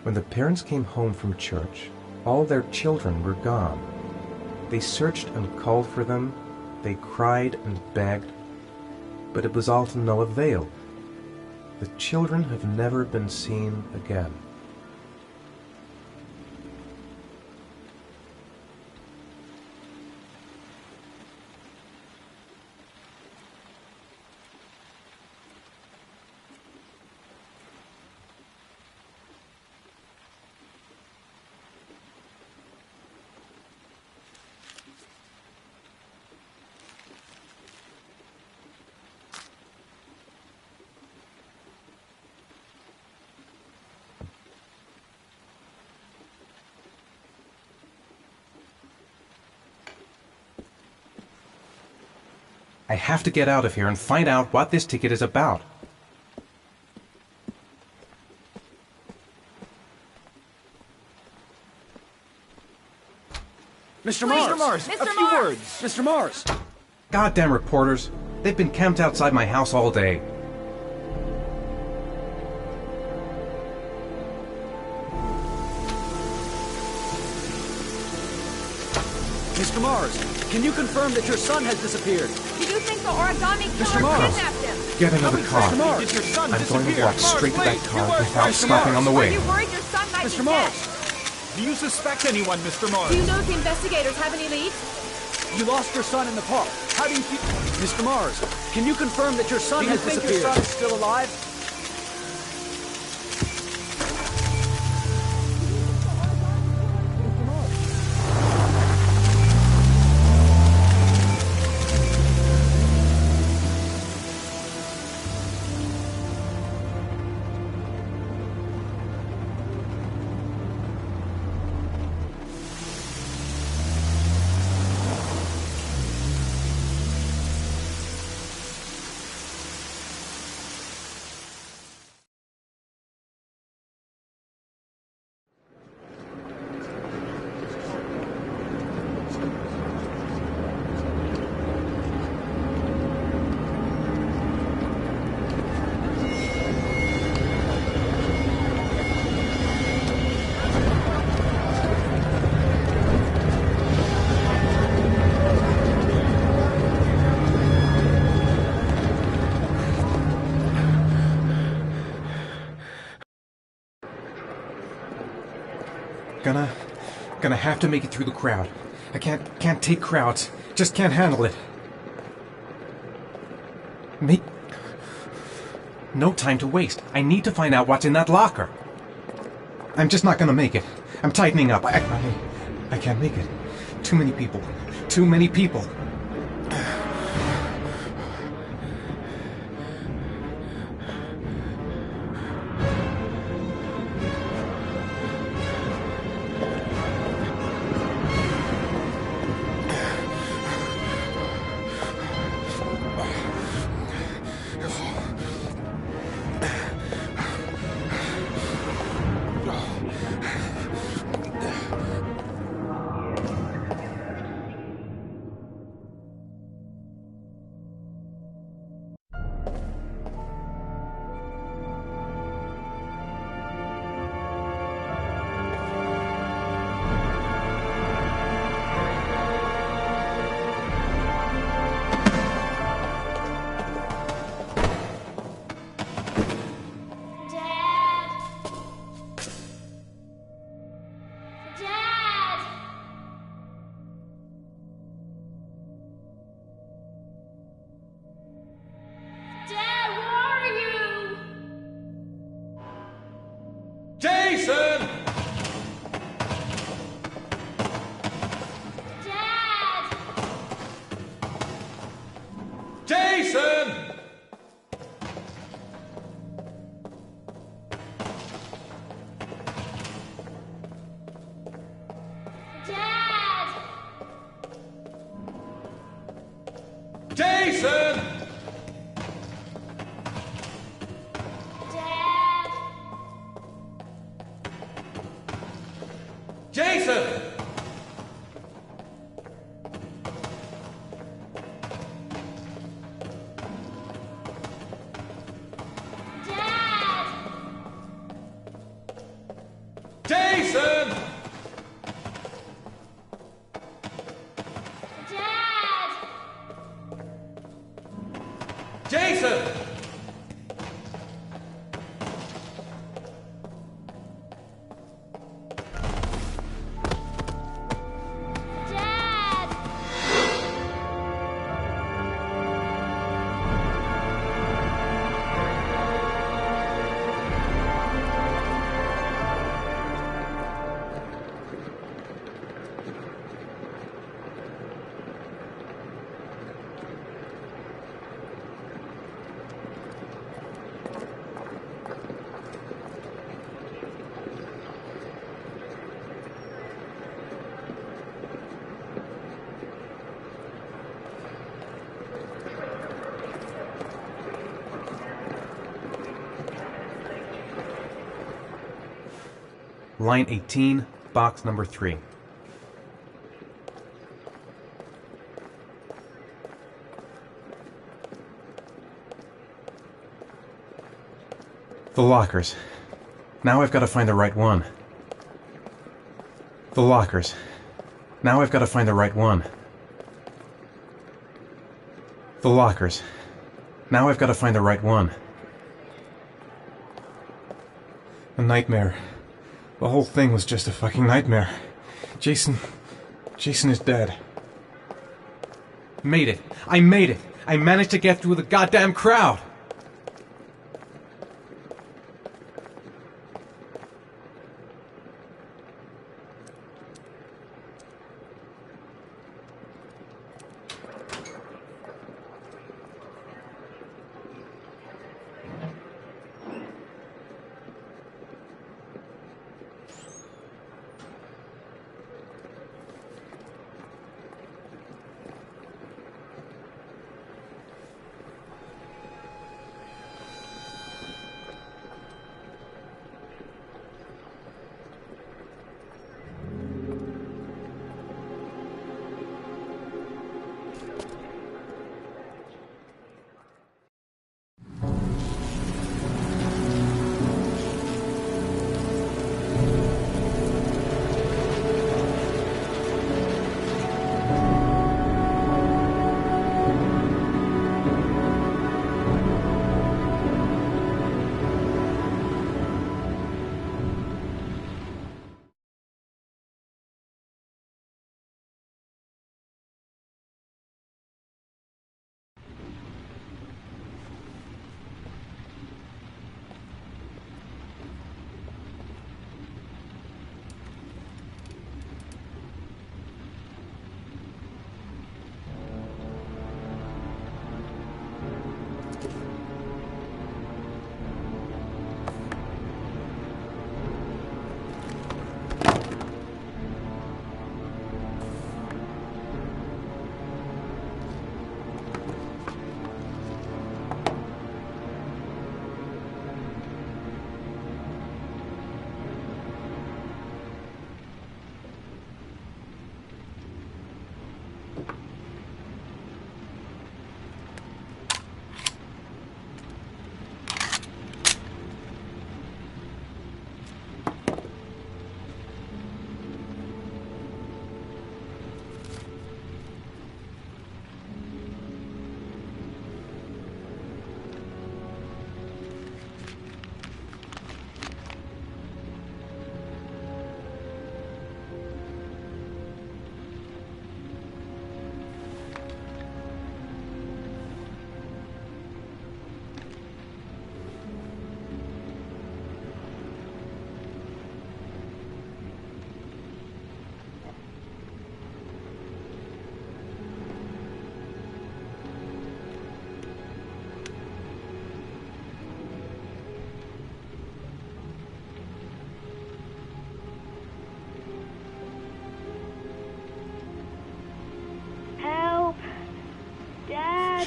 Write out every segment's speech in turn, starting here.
When the parents came home from church, all their children were gone. They searched and called for them, they cried and begged, but it was all to no avail. The children have never been seen again. I have to get out of here and find out what this ticket is about. Mr. Mars! Mr. A few words! Mr. Mars! Goddamn reporters! They've been camped outside my house all day. Mr. Mars, can you confirm that your son has disappeared? Do you think the origami Mr. killer Mars. kidnapped him? Get another car. Mr. Mars! Did your son I'm going to disappear? walk straight to that car without Mr. stopping Mars. on the Are way. you worried your son might Mr. be Mars! dead? Do you suspect anyone, Mr. Mars? Do you know if the investigators have any leads? You lost your son in the park. How do you feel? Mr. Mars, can you confirm that your son has disappeared? Do you think your son is still alive? Gonna have to make it through the crowd. I can't take crowds. Just can't handle it. No time to waste. I need to find out what's in that locker. I'm just not gonna make it. I'm tightening up. I can't make it. Too many people. Too many people. Jason! Dad! Jason! Dad! Jason! Dad! Jason! Dad! Line 18, box number 3. The lockers. Now I've got to find the right one. The lockers. Now I've got to find the right one. The lockers. Now I've got to find the right one. A nightmare. The whole thing was just a fucking nightmare. Jason is dead. Made it. I made it. I managed to get through the goddamn crowd.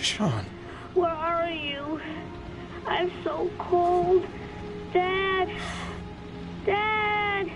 Sean. Where are you? I'm so cold. Dad! Dad!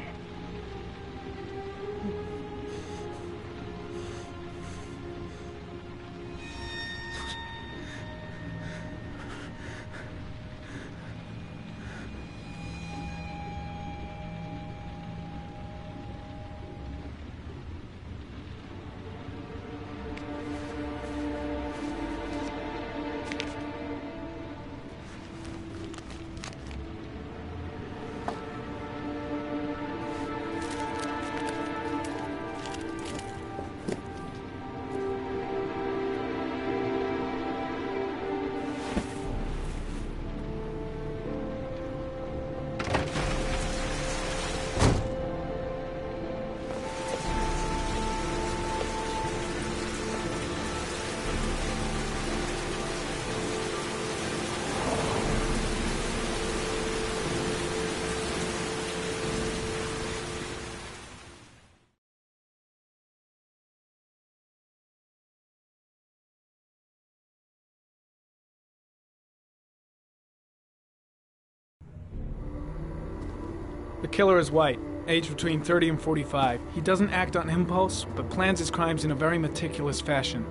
The killer is white. aged between 30 and 45. He doesn't act on impulse, but plans his crimes in a very meticulous fashion.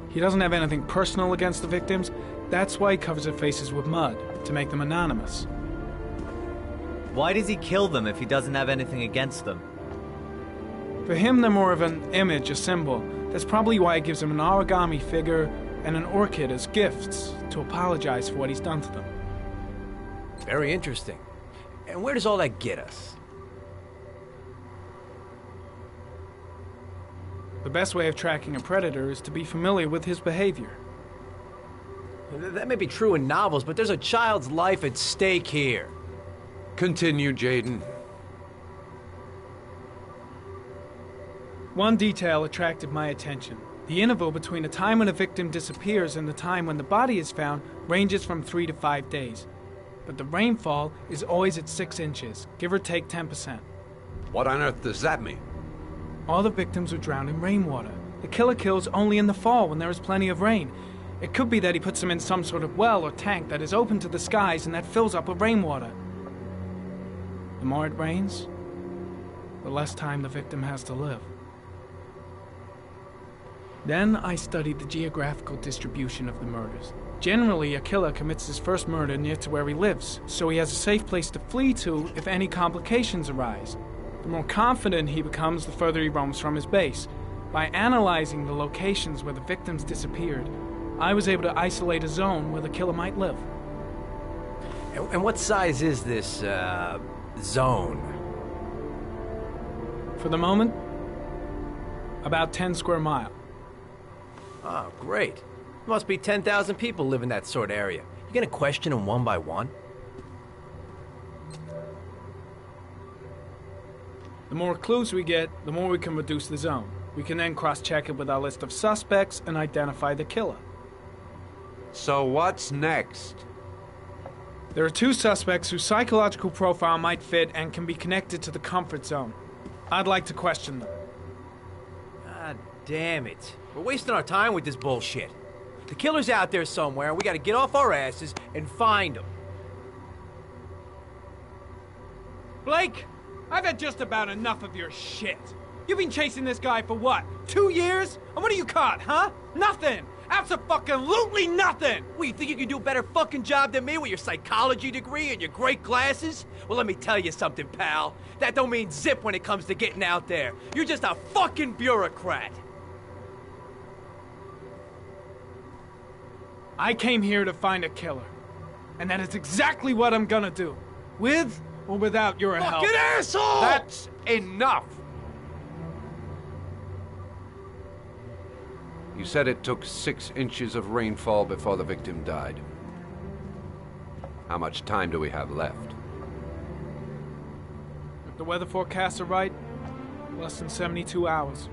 He doesn't have anything personal against the victims. That's why he covers their faces with mud, to make them anonymous. Why does he kill them if he doesn't have anything against them? For him, they're more of an image, a symbol. That's probably why he gives them an origami figure and an orchid as gifts, to apologize for what he's done to them. Very interesting. And where does all that get us? The best way of tracking a predator is to be familiar with his behavior. That may be true in novels, but there's a child's life at stake here. Continue, Jaden. One detail attracted my attention. The interval between the time when a victim disappears and the time when the body is found ranges from 3 to 5 days. But the rainfall is always at 6 inches, give or take 10%. What on earth does that mean? All the victims were drowned in rainwater. The killer kills only in the fall when there is plenty of rain. It could be that he puts them in some sort of well or tank that is open to the skies and that fills up with rainwater. The more it rains, the less time the victim has to live. Then I studied the geographical distribution of the murders. Generally, a killer commits his first murder near to where he lives, so he has a safe place to flee to if any complications arise. The more confident he becomes, the further he roams from his base. By analyzing the locations where the victims disappeared, I was able to isolate a zone where the killer might live. And what size is this, zone? For the moment, about 10 square miles. Oh, great. Must be 10,000 people live in that sort of area. You gonna question them one by one? The more clues we get, the more we can reduce the zone. We can then cross-check it with our list of suspects and identify the killer. So what's next? There are 2 suspects whose psychological profile might fit and can be connected to the comfort zone. I'd like to question them. God damn it. We're wasting our time with this bullshit. The killer's out there somewhere, and we gotta get off our asses and find him. Blake, I've had just about enough of your shit. You've been chasing this guy for what, 2 years? And what are you caught, huh? Nothing! Abso-fucking-lutely nothing! What, you think you can do a better fucking job than me with your psychology degree and your great glasses? Well, let me tell you something, pal. That don't mean zip when it comes to getting out there. You're just a fucking bureaucrat. I came here to find a killer. And that is exactly what I'm gonna do. With or without your help. Fucking asshole! That's enough! You said it took 6 inches of rainfall before the victim died. How much time do we have left? If the weather forecasts are right, less than 72 hours.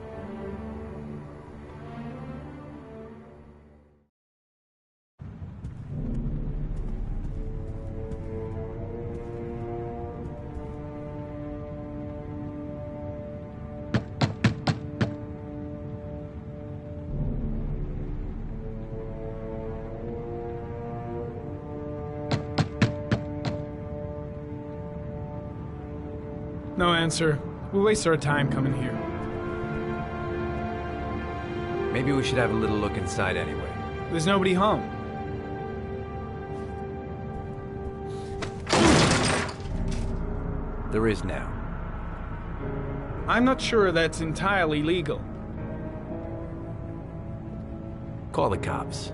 No answer. We waste our time coming here. Maybe we should have a little look inside anyway. There's nobody home. There is now. I'm not sure that's entirely legal. Call the cops.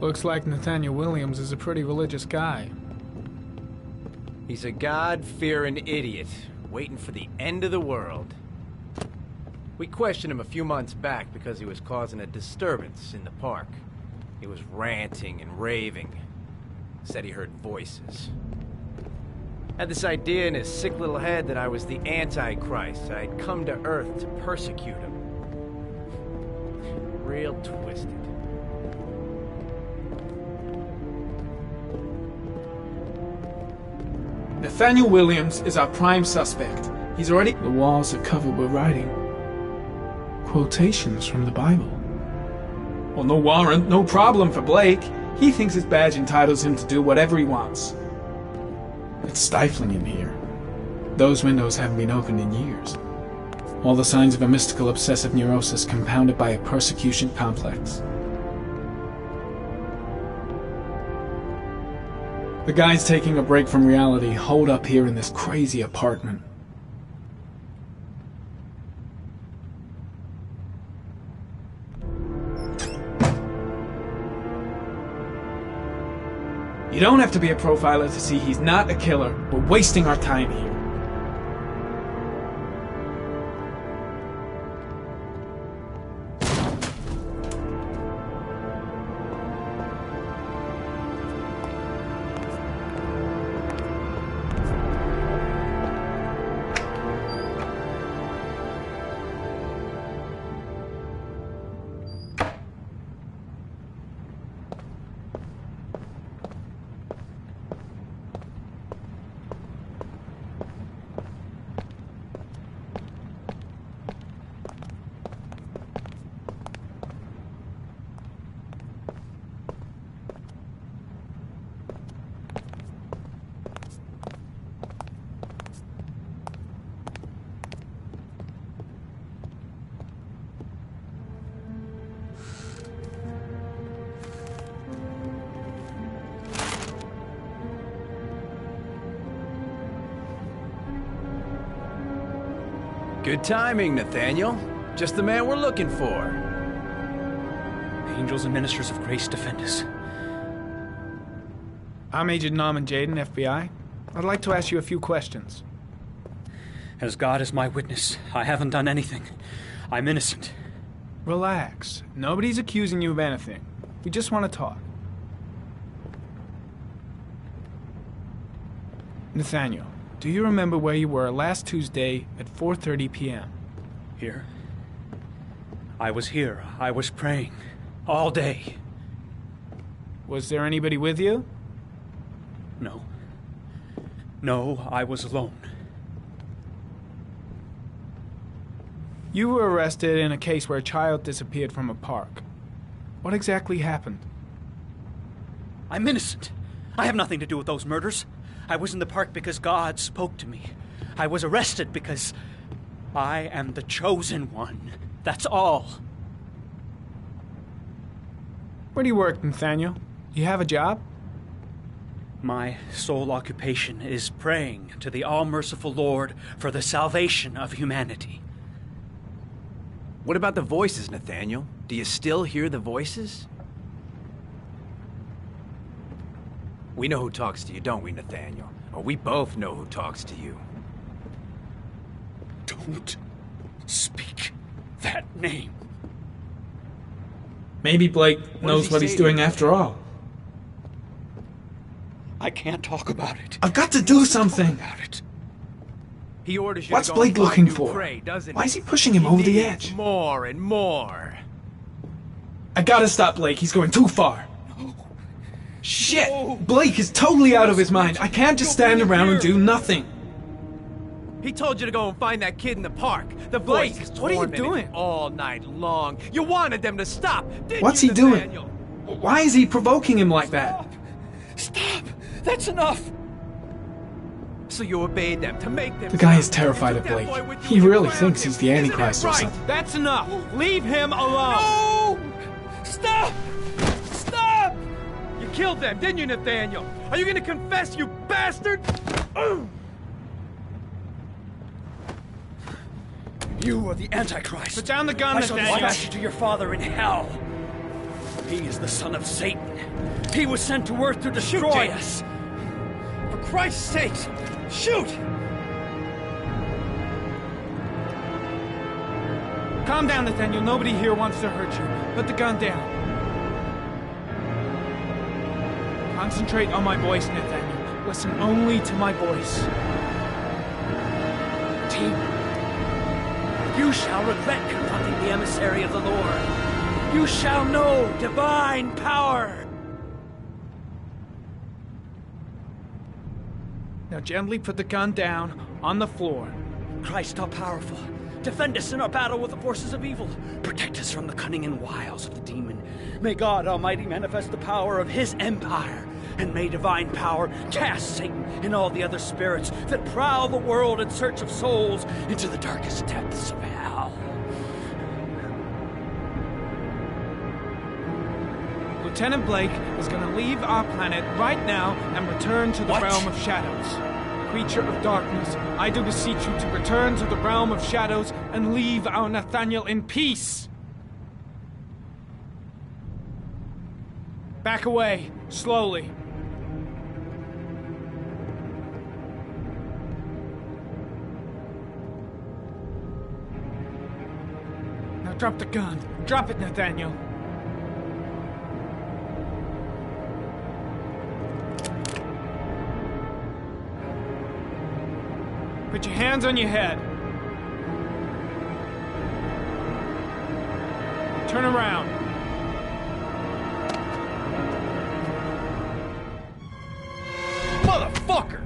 Looks like Nathaniel Williams is a pretty religious guy. He's a God-fearing idiot, waiting for the end of the world. We questioned him a few months back because he was causing a disturbance in the park. He was ranting and raving. Said he heard voices. Had this idea in his sick little head that I was the Antichrist. I'd come to Earth to persecute him. Real twisted. Nathaniel Williams is our prime suspect. He's already... The walls are covered with writing. Quotations from the Bible. Well, no warrant, no problem for Blake. He thinks his badge entitles him to do whatever he wants. It's stifling in here. Those windows haven't been opened in years. All the signs of a mystical obsessive neurosis compounded by a persecution complex. The guys taking a break from reality holed up here in this crazy apartment. You don't have to be a profiler to see he's not a killer. We're wasting our time here. Good timing, Nathaniel. Just the man we're looking for. Angels and ministers of grace defend us. I'm Agent Norman Jaden, FBI. I'd like to ask you a few questions. As God is my witness, I haven't done anything. I'm innocent. Relax. Nobody's accusing you of anything. We just want to talk. Nathaniel, do you remember where you were last Tuesday at 4:30 p.m.? Here? I was here. I was praying. All day. Was there anybody with you? No. No, I was alone. You were arrested in a case where a child disappeared from a park. What exactly happened? I'm innocent. I have nothing to do with those murders. I was in the park because God spoke to me. I was arrested because I am the chosen one. That's all. Where do you work, Nathaniel? Do you have a job? My sole occupation is praying to the all-merciful Lord for the salvation of humanity. What about the voices, Nathaniel? Do you still hear the voices? We know who talks to you, don't we, Nathaniel? Or we both know who talks to you. Don't speak that name. Maybe Blake knows what he's doing after all. I can't talk about it. I've got to do something About it. He orders you What's to go Blake and find looking new for? prey, doesn't Why he? is he pushing him over the needs edge? More and more. I gotta stop Blake. He's going too far. Shit! Blake is totally out of his mind. I can't just stand around and do nothing. He told you to go and find that kid in the park. The Blake, voice is what are you tormenting doing? all night long. You wanted them to stop, didn't What's you, he doing? Nathaniel? Why is he provoking him like that? Stop! That's enough! So you obeyed them to make them The guy stop. is terrified You of took that Blake. boy with you He and you really drowned thinks him. he's the Isn't Antichrist that or right? something. That's enough. Leave him alone. No! Stop! Stop! You killed them, didn't you, Nathaniel? Are you gonna confess, you bastard? You are the Antichrist. Put down the gun, I shall Nathaniel. dispatch you to your father in hell. He is the son of Satan. He was sent to earth to destroy us. For Christ's sake, shoot! Calm down, Nathaniel. Nobody here wants to hurt you. Put the gun down. Concentrate on my voice, Nathaniel. Listen only to my voice. Team, you shall regret confronting the emissary of the Lord. You shall know divine power. Now gently put the gun down on the floor. Christ all-powerful, defend us in our battle with the forces of evil. Protect us from the cunning and wiles of the demon. May God Almighty manifest the power of his empire, and may divine power cast Satan and all the other spirits that prowl the world in search of souls into the darkest depths of hell. Lieutenant Blake is going to leave our planet right now and return to the realm of shadows. Creature of darkness, I do beseech you to return to the realm of shadows and leave our Nathaniel in peace. Back away, slowly. Now drop the gun. Drop it, Nathaniel. Put your hands on your head. Turn around. Motherfucker!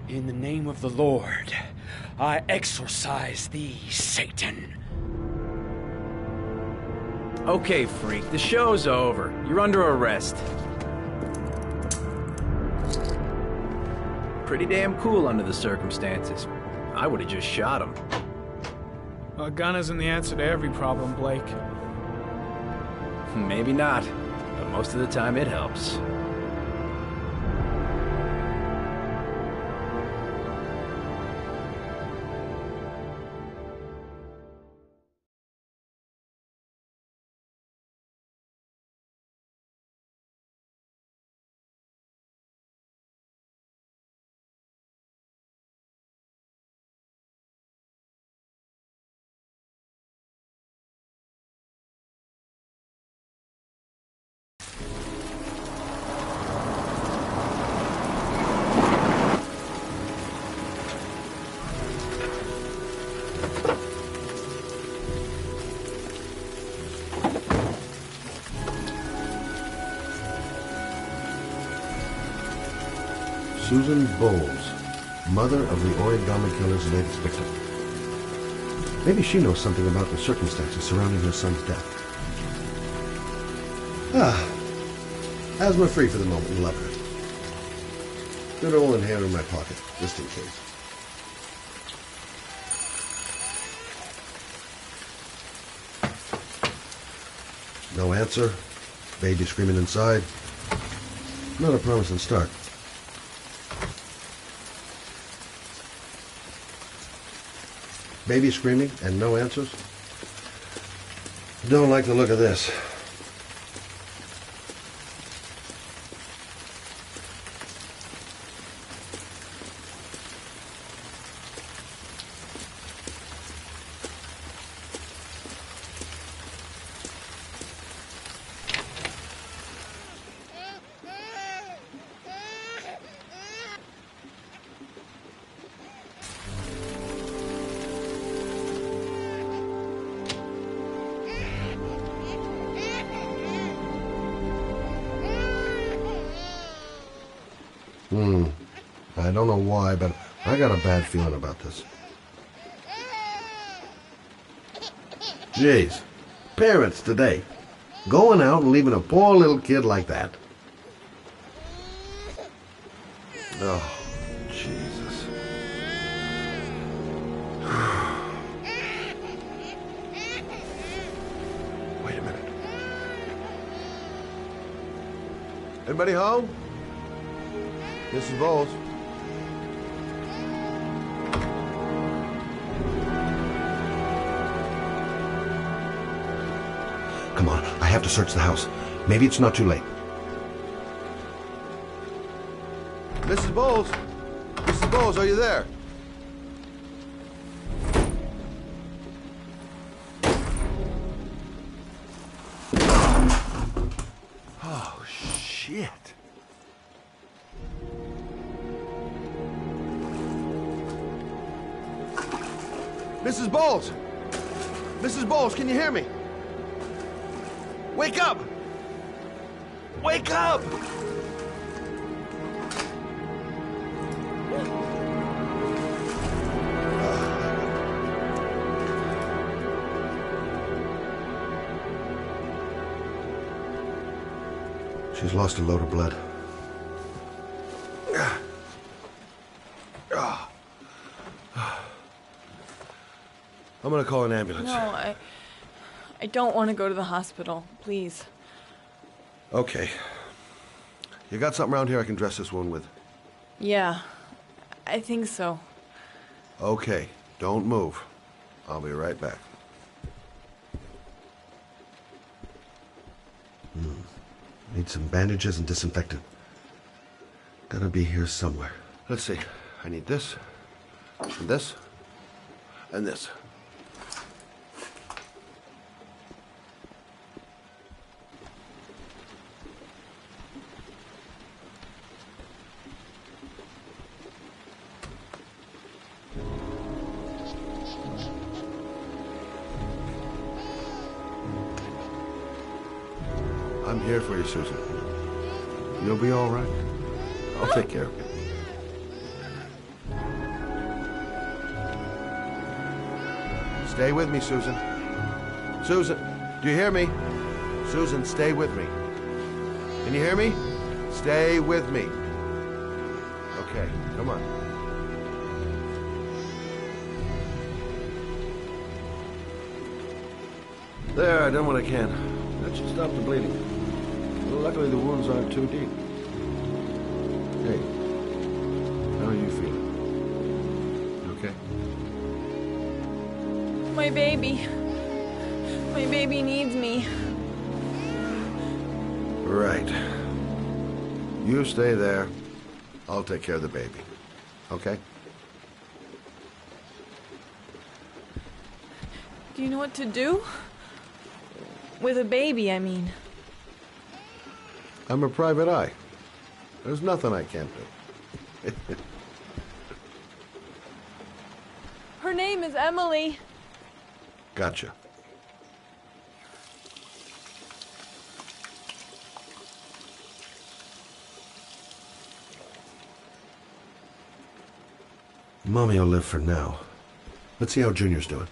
In the name of the Lord, I exorcise thee, Satan. Okay, freak, the show's over. You're under arrest. Pretty damn cool under the circumstances. I would have just shot him. A gun isn't the answer to every problem, Blake. Maybe not, but most of the time it helps. Susan Bowles, mother of the origami killer's latest victim. Maybe she knows something about the circumstances surrounding her son's death. Asthma-free for the moment, love her. Good old inhaler in my pocket, just in case. No answer. Baby screaming inside. Not a promising start. Baby screaming and no answers? Don't like the look of this. I don't know why, but I got a bad feeling about this. Jeez, parents today, going out and leaving a poor little kid like that. Oh, Jesus. Wait a minute. Anybody home? Mrs. Bowles. Come on, I have to search the house. Maybe it's not too late. Mrs. Bowles? Mrs. Bowles, are you there? Oh, shit. Mrs. Bowles! Mrs. Bowles, can you hear me? Wake up! Wake up! She's lost a load of blood. I'm gonna call an ambulance. No, I don't want to go to the hospital. Please. Okay. You got something around here I can dress this wound with? Yeah, I think so. Okay, don't move. I'll be right back. Need some bandages and disinfectant. Gotta be here somewhere. Let's see. I need this, and this, and this. I'm here for you, Susan. You'll be all right. I'll take care of you. Stay with me, Susan. Susan, do you hear me? Susan, stay with me. Can you hear me? Stay with me. Okay, come on. There, I done what I can. That should stop the bleeding. Well, luckily the wounds aren't too deep. Hey, how are you feeling? You okay? My baby. My baby needs me. Right. You stay there. I'll take care of the baby. Okay? Do you know what to do? With a baby, I mean. I'm a private eye. There's nothing I can't do. Her name is Emily. Gotcha. Mommy will live for now. Let's see how Junior's doing.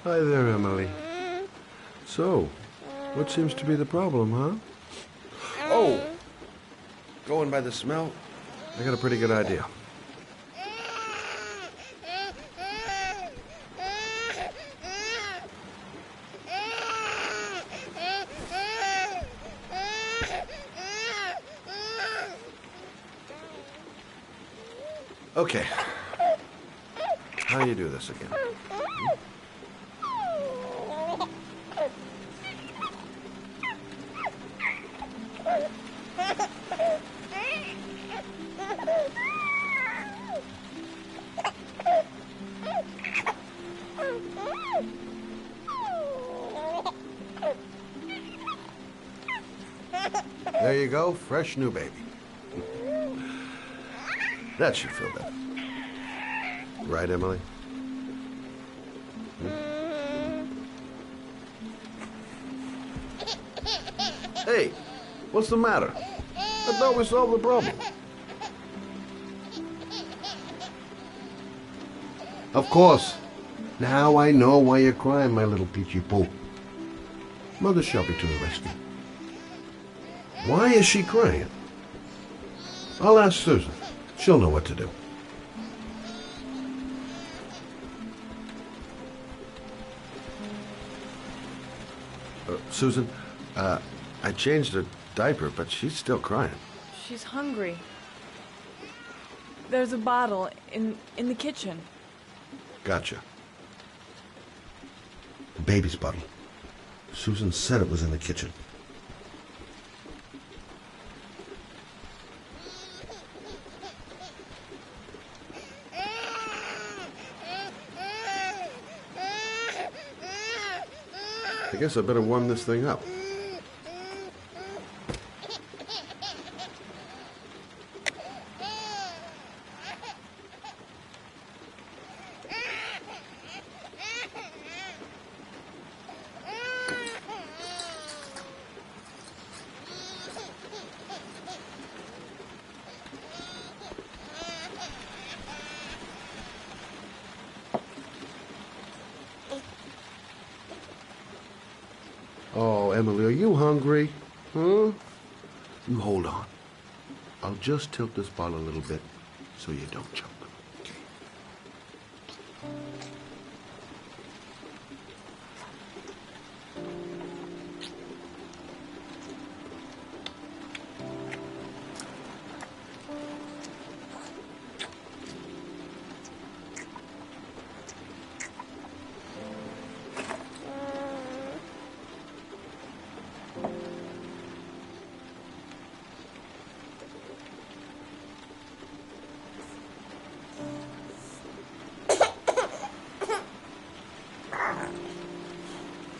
Hi there, Emily. So, what seems to be the problem, huh? Oh! Going by the smell, I got a pretty good idea. Okay. How do you do this again? There you go, fresh new baby. That should feel better. Right, Emily? Hey, what's the matter? I thought we solved the problem. Of course. Now I know why you're crying, my little peachy poo. Mother shall be to the rescue. Why is she crying? I'll ask Susan. She'll know what to do. Susan, I changed her diaper, but she's still crying. She's hungry. There's a bottle in the kitchen. Gotcha. The baby's bottle. Susan said it was in the kitchen. I guess I better warm this thing up. Emily, are you hungry? Huh? You hold on. I'll just tilt this bottle a little bit so you don't choke.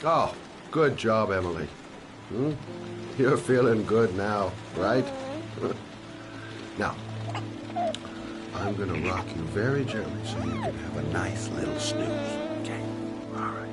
Oh, good job, Emily. You're feeling good now, right? Now, I'm gonna rock you very gently so you can have a nice little snooze. Okay? All right.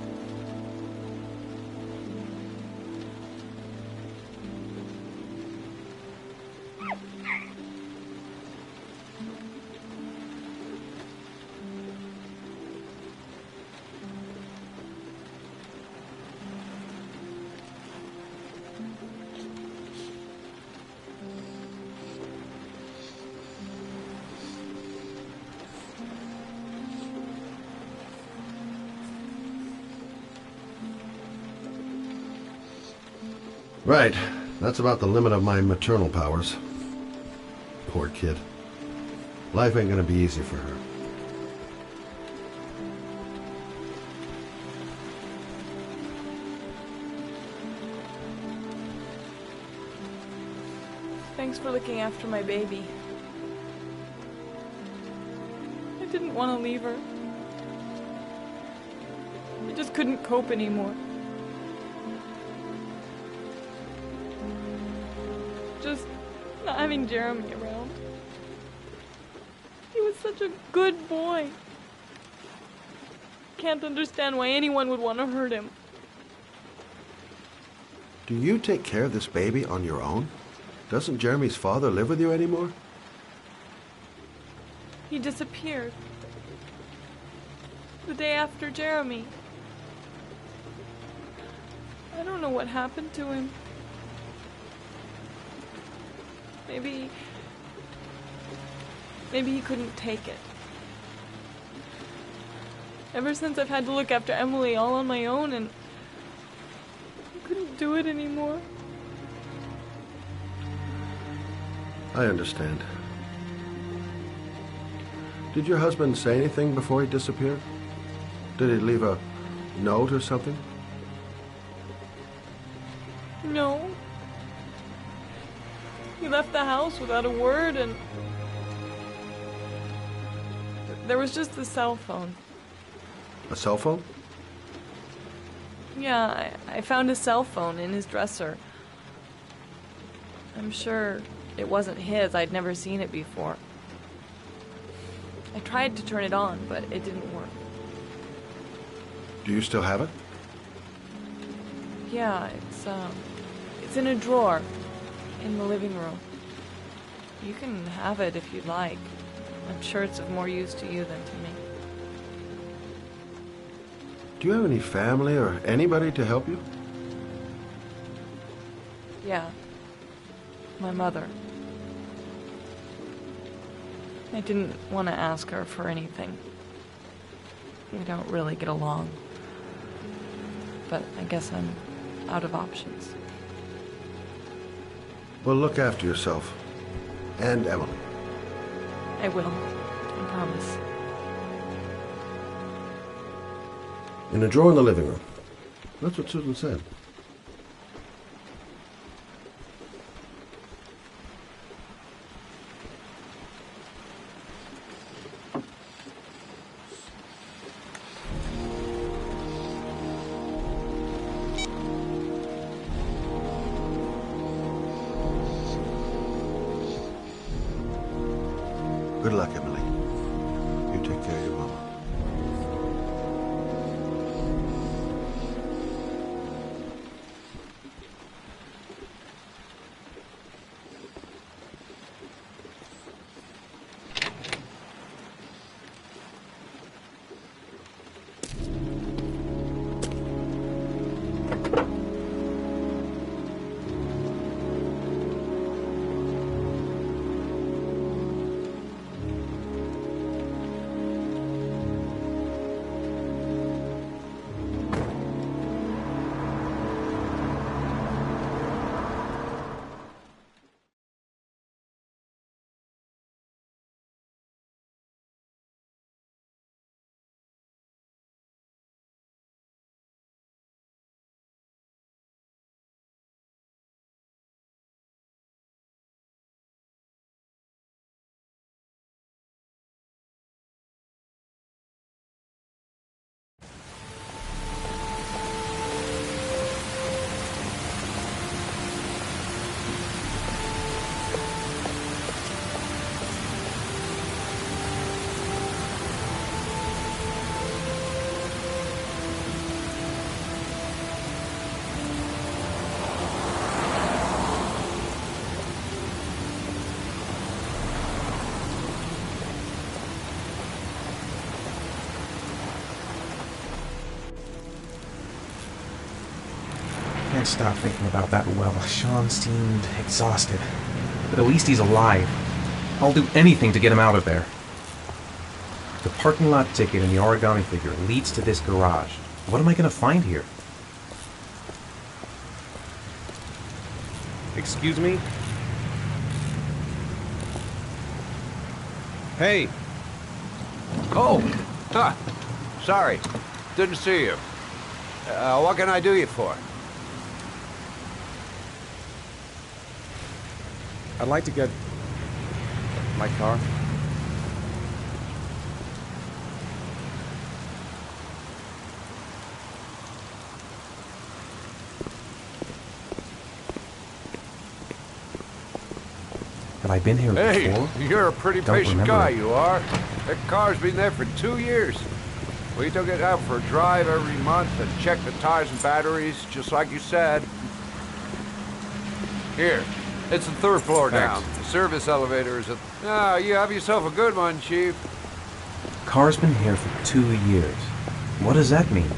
Right. That's about the limit of my maternal powers. Poor kid. Life ain't gonna be easy for her. Thanks for looking after my baby. I didn't want to leave her. I just couldn't cope anymore. Just not having Jeremy around. He was such a good boy. Can't understand why anyone would want to hurt him. Do you take care of this baby on your own? Doesn't Jeremy's father live with you anymore? He disappeared. The day after Jeremy. I don't know what happened to him. Maybe he couldn't take it. Ever since I've had to look after Emily all on my own, and I couldn't do it anymore. I understand. Did your husband say anything before he disappeared? Did he leave a note or something? No. He left the house without a word, and there was just the cell phone. A cell phone? Yeah, I found a cell phone in his dresser. I'm sure it wasn't his. I'd never seen it before. I tried to turn it on, but it didn't work. Do you still have it? Yeah, it's in a drawer in the living room. You can have it if you'd like. I'm sure it's of more use to you than to me. Do you have any family or anybody to help you? Yeah. My mother. I didn't want to ask her for anything. We don't really get along. But I guess I'm out of options. Well, look after yourself. And Emily. I will. I promise. In a drawer in the living room. That's what Susan said. Good luck, Emily. You take care of your mama. can't stop thinking about that well. Sean seemed exhausted. But at least he's alive. I'll do anything to get him out of there. The parking lot ticket and the origami figure leads to this garage. What am I going to find here? Excuse me? Hey! Oh! Huh. Sorry. Didn't see you. What can I do you for? I'd like to get my car. Have I been here before? Hey, you're a pretty patient guy, you are. That car's been there for 2 years. We took it out for a drive every month and checked the tires and batteries, just like you said. Here, it's the 3rd floor down. The service elevator is at... Ah, you have yourself a good one, Chief. Car's been here for 2 years. What does that mean?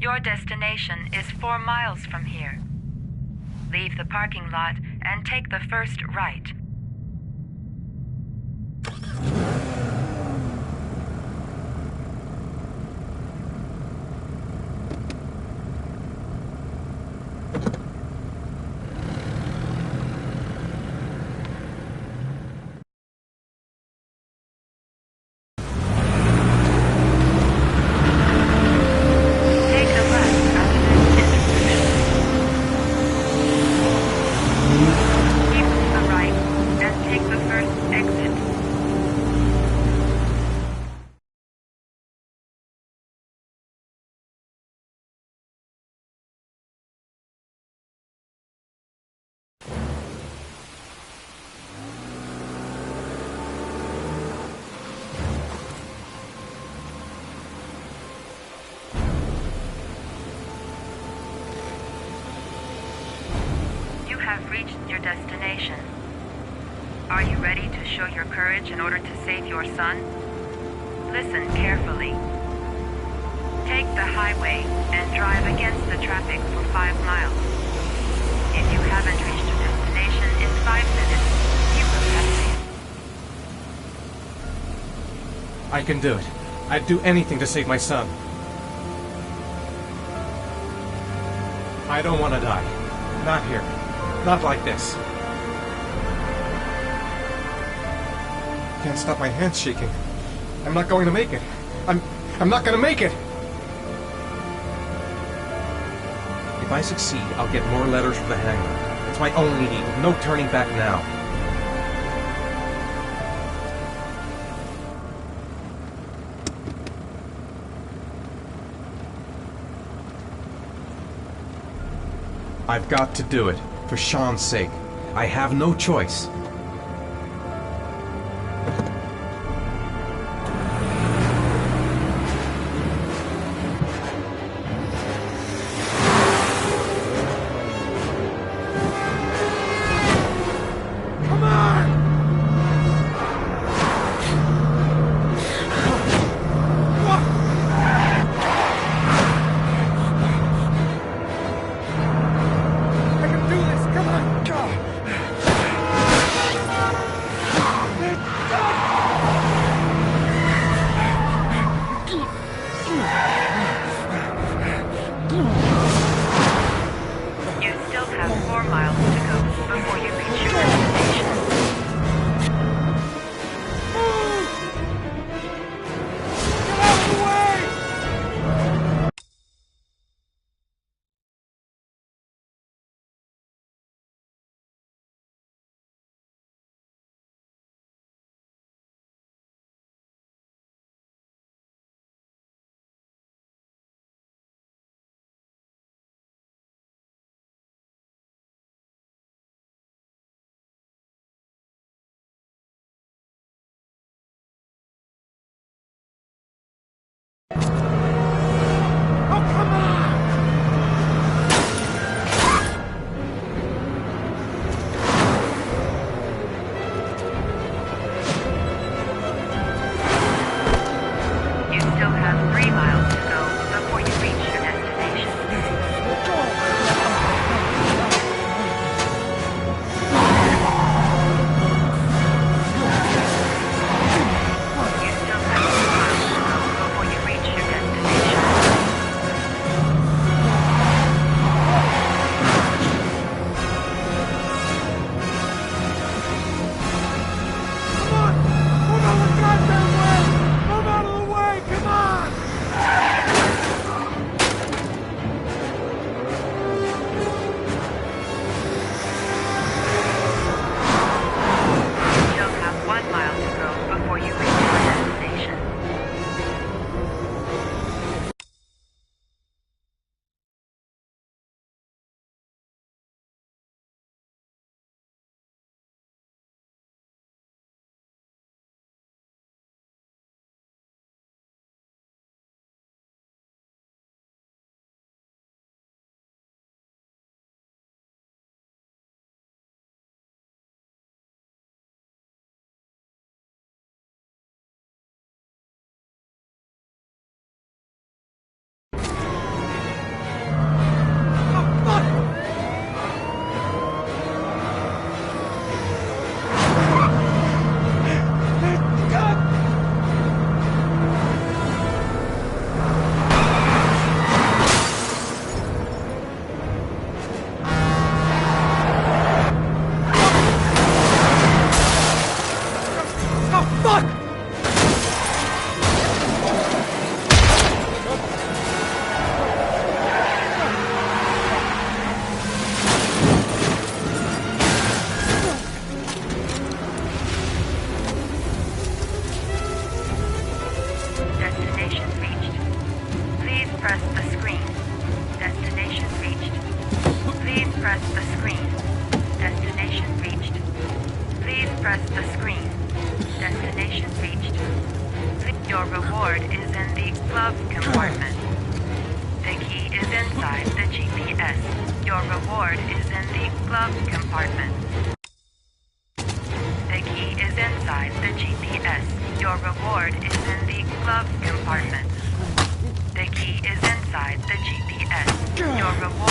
Your destination is 4 miles from here. Leave the parking lot and take the first right. Have reached your destination. Are you ready to show your courage in order to save your son? Listen carefully. Take the highway and drive against the traffic for 5 miles. If you haven't reached your destination in 5 minutes, you will have failed. I can do it. I'd do anything to save my son. I don't want to die. Not here. Not like this. Can't stop my hands shaking. I'm not going to make it. I'm not going to make it! If I succeed, I'll get more letters from the hangar. It's my only need, with no turning back now. I've got to do it, for Sean's sake. I have no choice. Your reward is in the glove compartment. The key is inside the GPS. Your reward is in the glove compartment. The key is inside the GPS. Your reward is in the glove compartment. The key is inside the GPS. Your reward...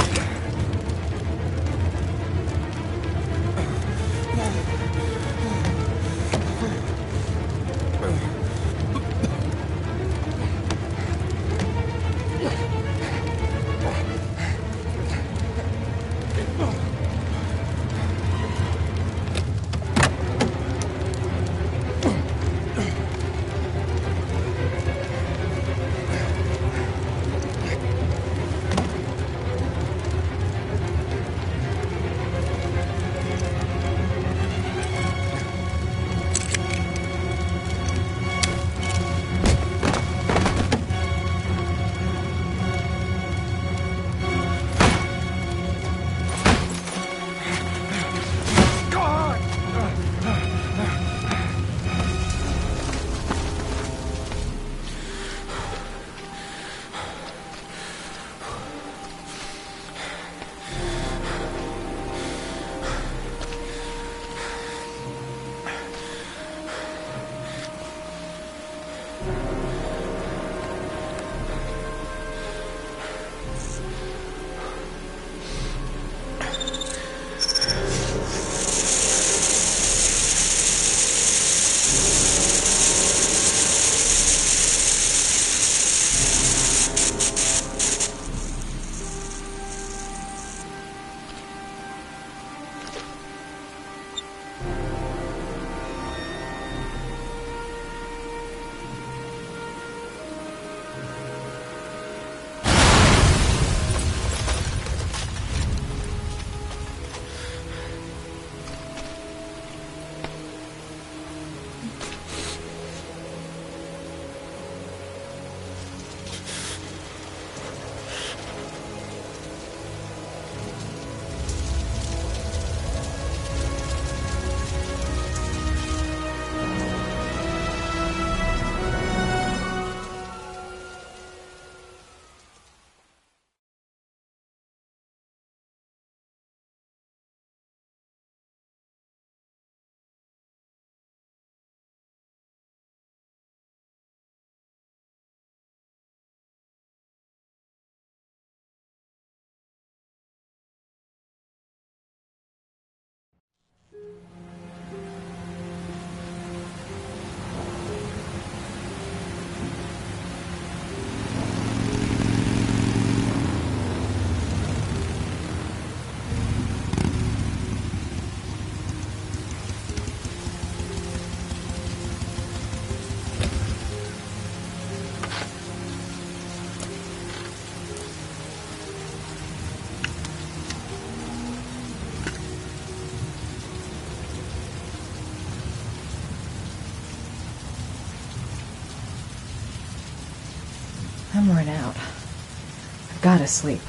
worn out. I've gotta sleep.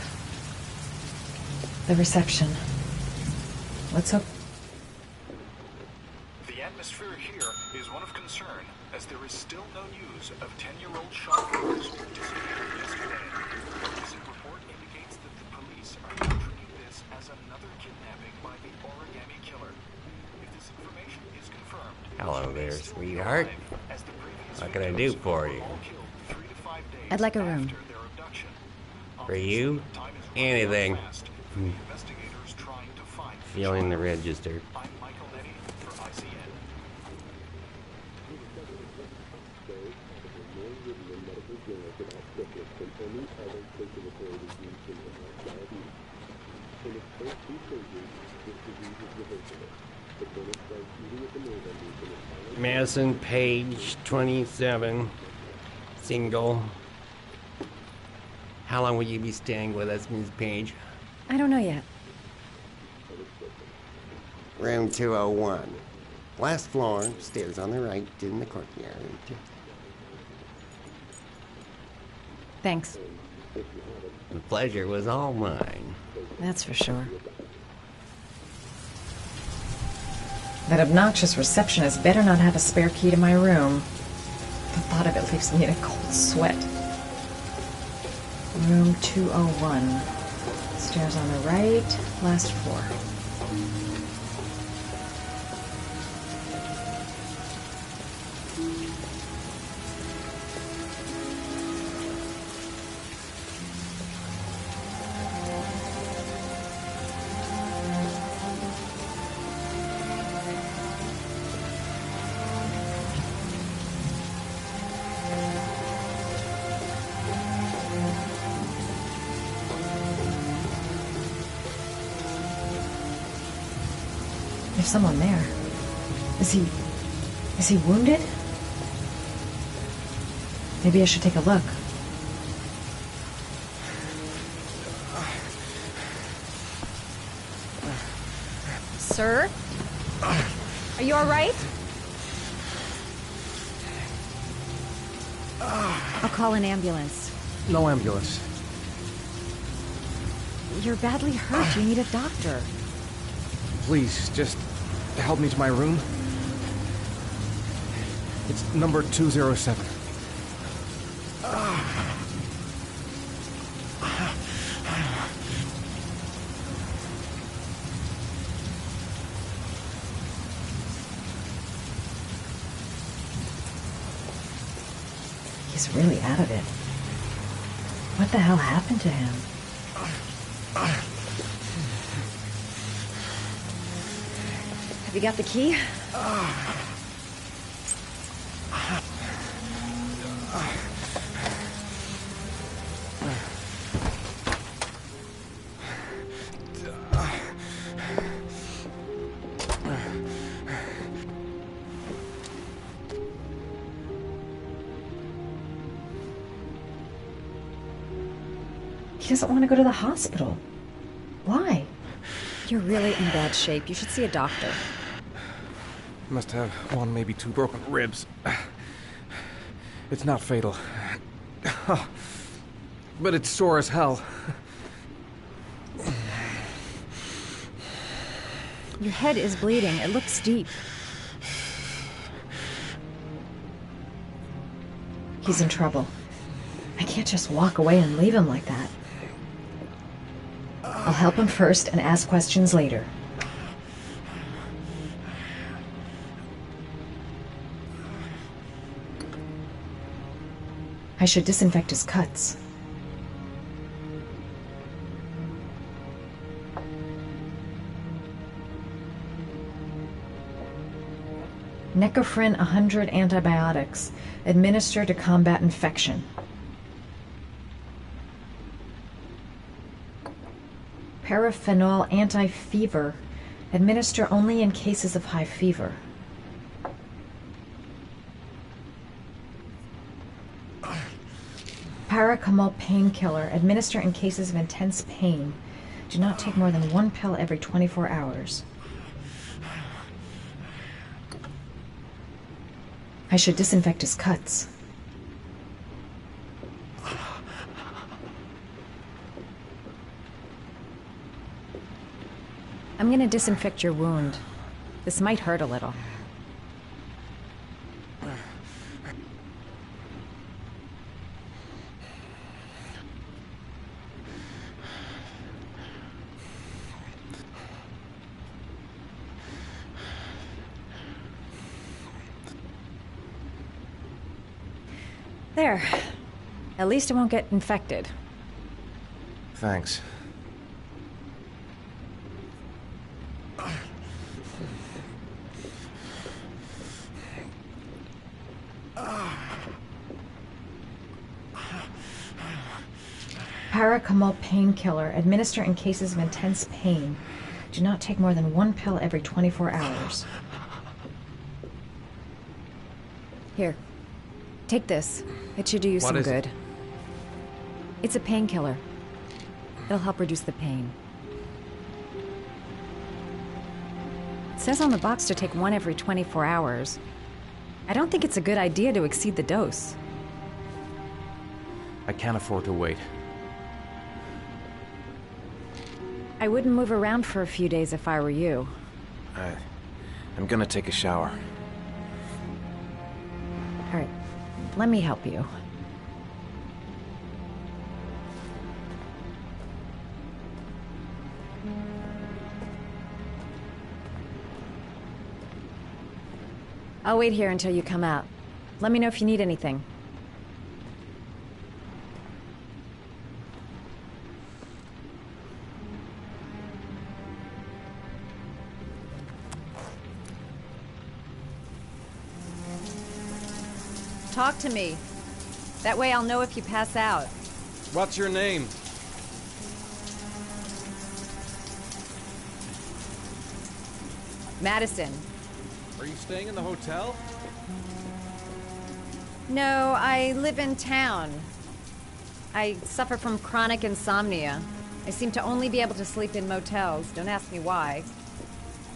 The reception. Let's hope. The atmosphere here is one of concern, as there is still no news of 10-year-old shop girls who disappeared yesterday. A recent report indicates that the police are now treating this as another kidnapping by the origami killer. If this information is confirmed, Hello there, sweetheart. What can I do for you? I'd like a room. For you? Anything. Feeling the register. Madison, page 27, single. How long will you be staying with us, Ms. Page? I don't know yet. Room 201. Last floor, stairs on the right, in the courtyard. Thanks. The pleasure was all mine. That's for sure. That obnoxious receptionist better not have a spare key to my room. The thought of it leaves me in a cold sweat. Room 201. Stairs on the right, last floor. There's someone there. Is he wounded? Maybe I should take a look. Sir? Are you all right? I'll call an ambulance. No ambulance. You're badly hurt. You need a doctor. Please, just help me to my room. It's number 207. He's really out of it. What the hell happened to him? Have you got the key? He doesn't want to go to the hospital. Why? You're really in bad shape. You should see a doctor. Must have one, maybe two broken ribs. It's not fatal. But it's sore as hell. Your head is bleeding. It looks deep. He's in trouble. I can't just walk away and leave him like that. I'll help him first and ask questions later. I should disinfect his cuts. Necophren 100 antibiotics, administered to combat infection. Paraphenol anti-fever, administer only in cases of high fever. Paracetamol painkiller, administer in cases of intense pain. Do not take more than one pill every 24 hours. I should disinfect his cuts. I'm gonna disinfect your wound. This might hurt a little. There. At least it won't get infected. Thanks. Paracetamol painkiller. Administer in cases of intense pain. Do not take more than 1 pill every 24 hours. Here. Take this. It should do you some good. It's a painkiller. It'll help reduce the pain. It says on the box to take 1 every 24 hours. I don't think it's a good idea to exceed the dose. I can't afford to wait. I wouldn't move around for a few days if I were you. I'm gonna take a shower. All right. Let me help you. I'll wait here until you come out. Let me know if you need anything. Talk to me. That way I'll know if you pass out. What's your name? Madison. Are you staying in the hotel? No, I live in town. I suffer from chronic insomnia. I seem to only be able to sleep in motels. Don't ask me why.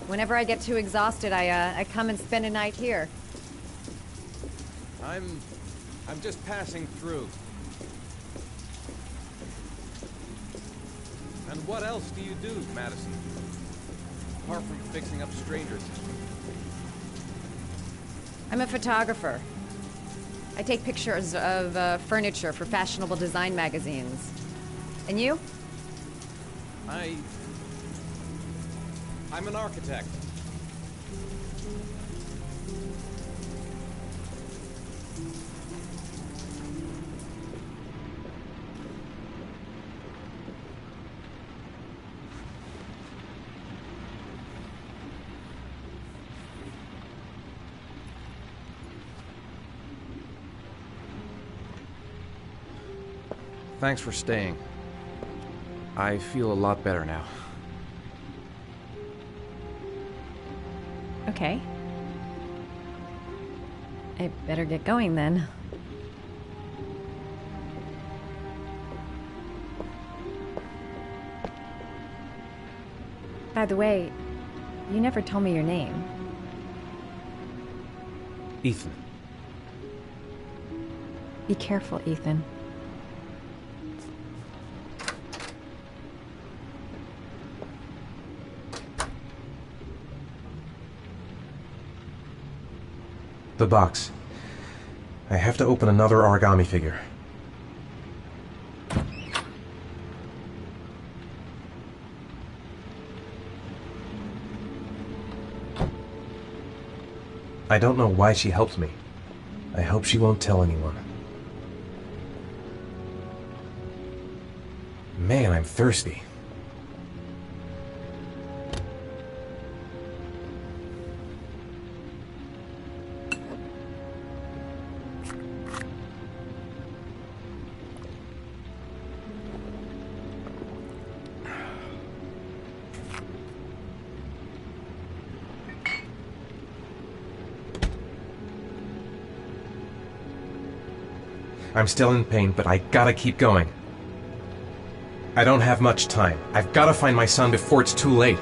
Whenever I get too exhausted, I come and spend a night here. I'm just passing through. And what else do you do, Madison? Apart from fixing up strangers. I'm a photographer. I take pictures of furniture for fashionable design magazines. And you? I'm an architect. Thanks for staying. I feel a lot better now. Okay. I better get going then. By the way, you never told me your name. Ethan. Be careful, Ethan. The box. I have to open another origami figure. I don't know why she helped me. I hope she won't tell anyone. Man, I'm thirsty. I'm still in pain, but I gotta keep going. I don't have much time. I've gotta find my son before it's too late.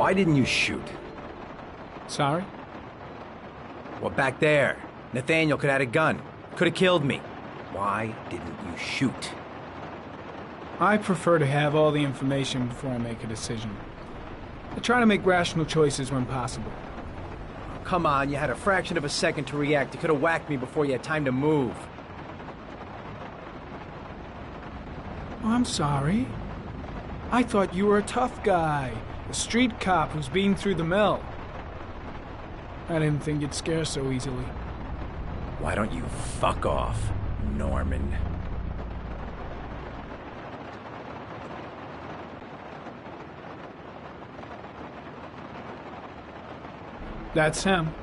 Why didn't you shoot? Sorry? Well, back there. Nathaniel could have had a gun. Could have killed me. Why didn't you shoot? I prefer to have all the information before I make a decision. I try to make rational choices when possible. Come on, you had a fraction of a second to react. You could have whacked me before you had time to move. I'm sorry. I thought you were a tough guy. A street cop who's been through the mill. I didn't think you'd scare so easily. Why don't you fuck off, Norman? That's him.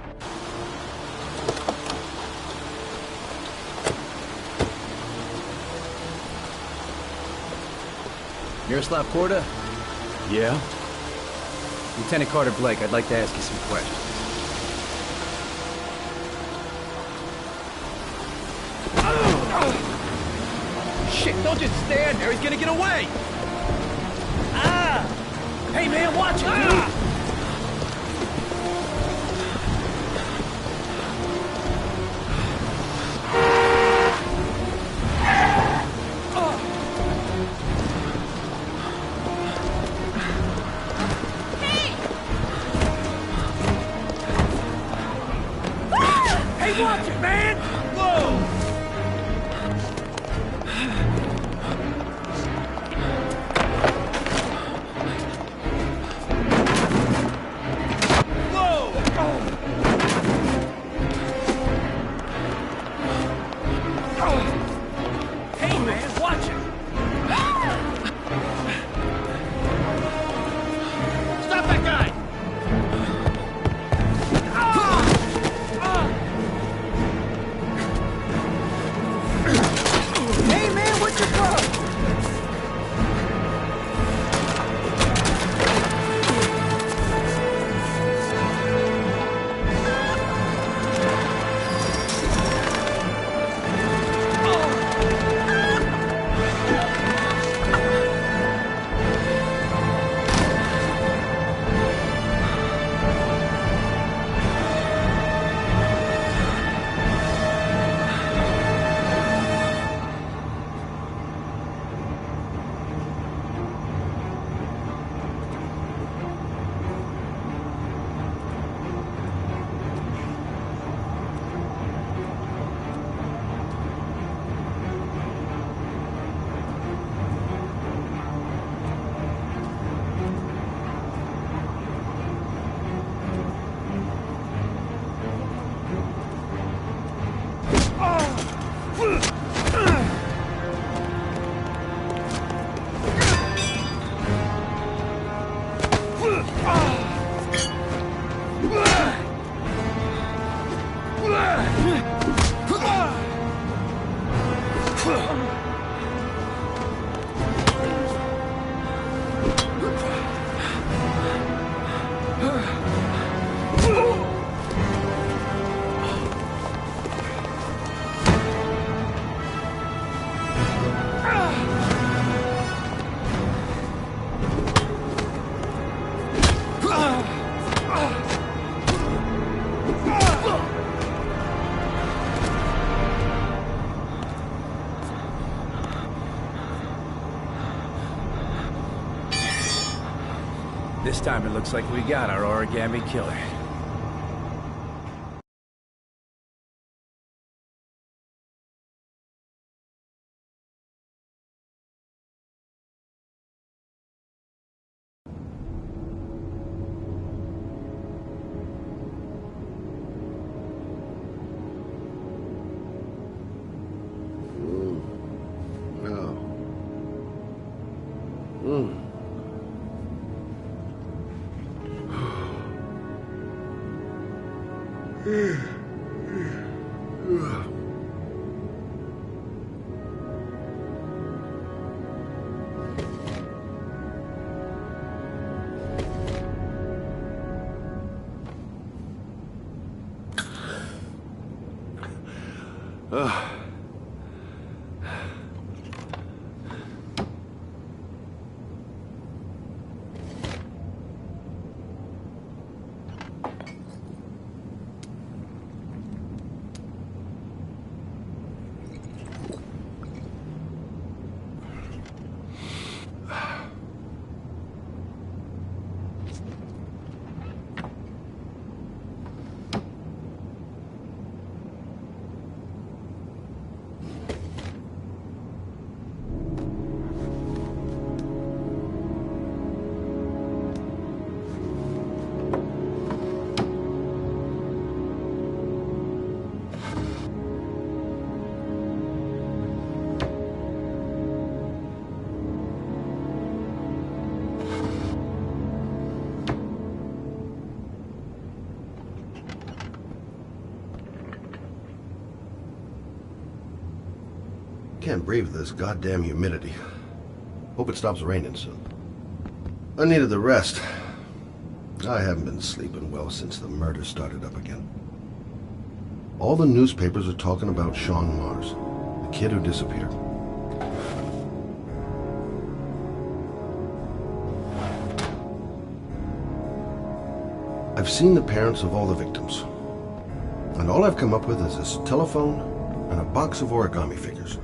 Miroslav Korda? Yeah? Lieutenant Carter Blake, I'd like to ask you some questions. Shit, don't just stand there. He's gonna get away. Hey, man, watch it, dude! Hey, watch it, man! Whoa! Hey, man, watch it! Stop that guy! Hey, man, what's your problem? This time it looks like we got our origami killer. Can't breathe this goddamn humidity. Hope it stops raining soon. I needed the rest. I haven't been sleeping well since the murder started up again. All the newspapers are talking about Sean Mars, the kid who disappeared. I've seen the parents of all the victims, and all I've come up with is this telephone and a box of origami figures.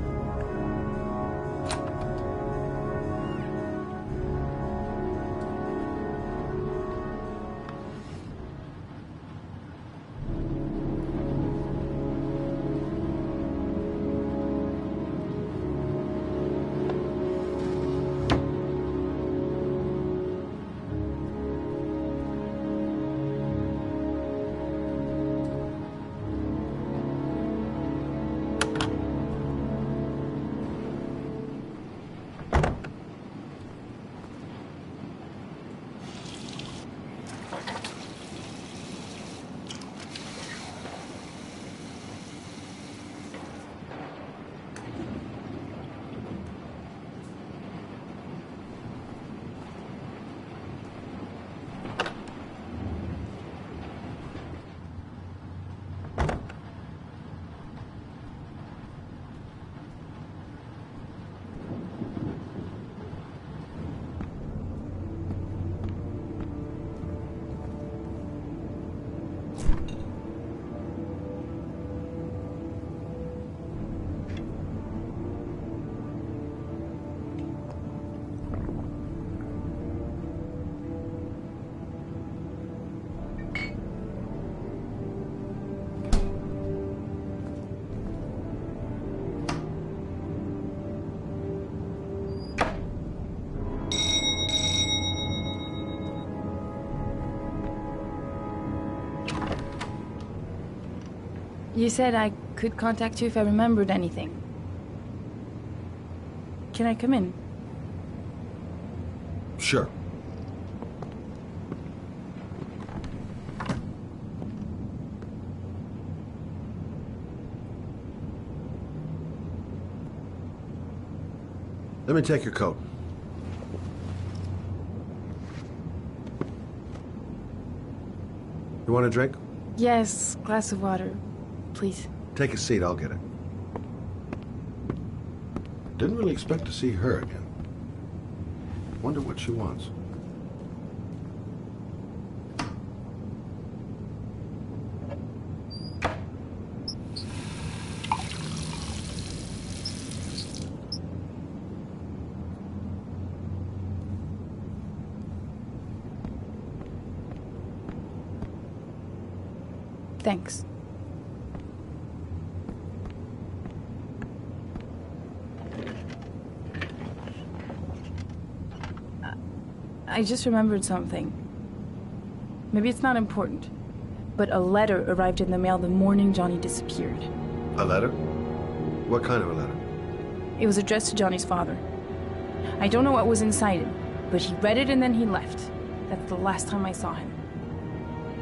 You said I could contact you if I remembered anything. Can I come in? Sure. Let me take your coat. You want a drink? Yes, glass of water, please. Take a seat, I'll get it. Didn't really expect to see her again. Wonder what she wants. Thanks. I just remembered something. Maybe it's not important, but a letter arrived in the mail the morning Johnny disappeared. A letter? What kind of a letter? It was addressed to Johnny's father. I don't know what was inside it, but he read it and then he left. That's the last time I saw him.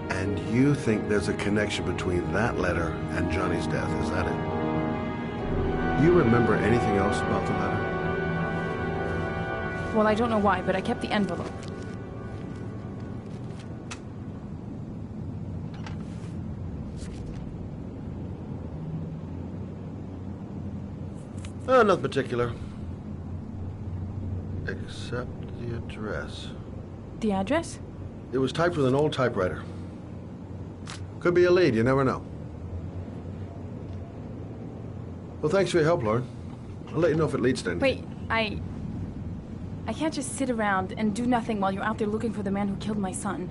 And you think there's a connection between that letter and Johnny's death, is that it? You remember anything else about the letter? Well, I don't know why, but I kept the envelope. Nothing particular. Except the address. The address? It was typed with an old typewriter. Could be a lead, you never know. Well, thanks for your help, Lauren. I'll let you know if it leads to anything. Wait, I can't just sit around and do nothing while you're out there looking for the man who killed my son.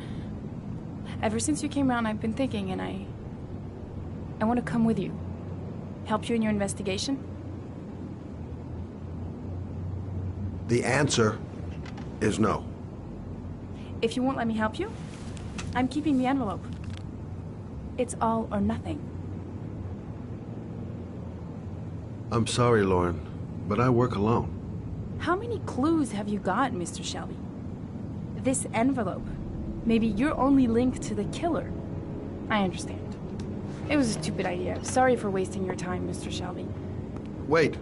Ever since you came around, I've been thinking, and I want to come with you. Help you in your investigation? The answer is no. If you won't let me help you, I'm keeping the envelope. It's all or nothing. I'm sorry, Lauren, but I work alone. How many clues have you got, Mr. Shelby? This envelope. Maybe your only link to the killer. I understand. It was a stupid idea. Sorry for wasting your time, Mr. Shelby. Wait.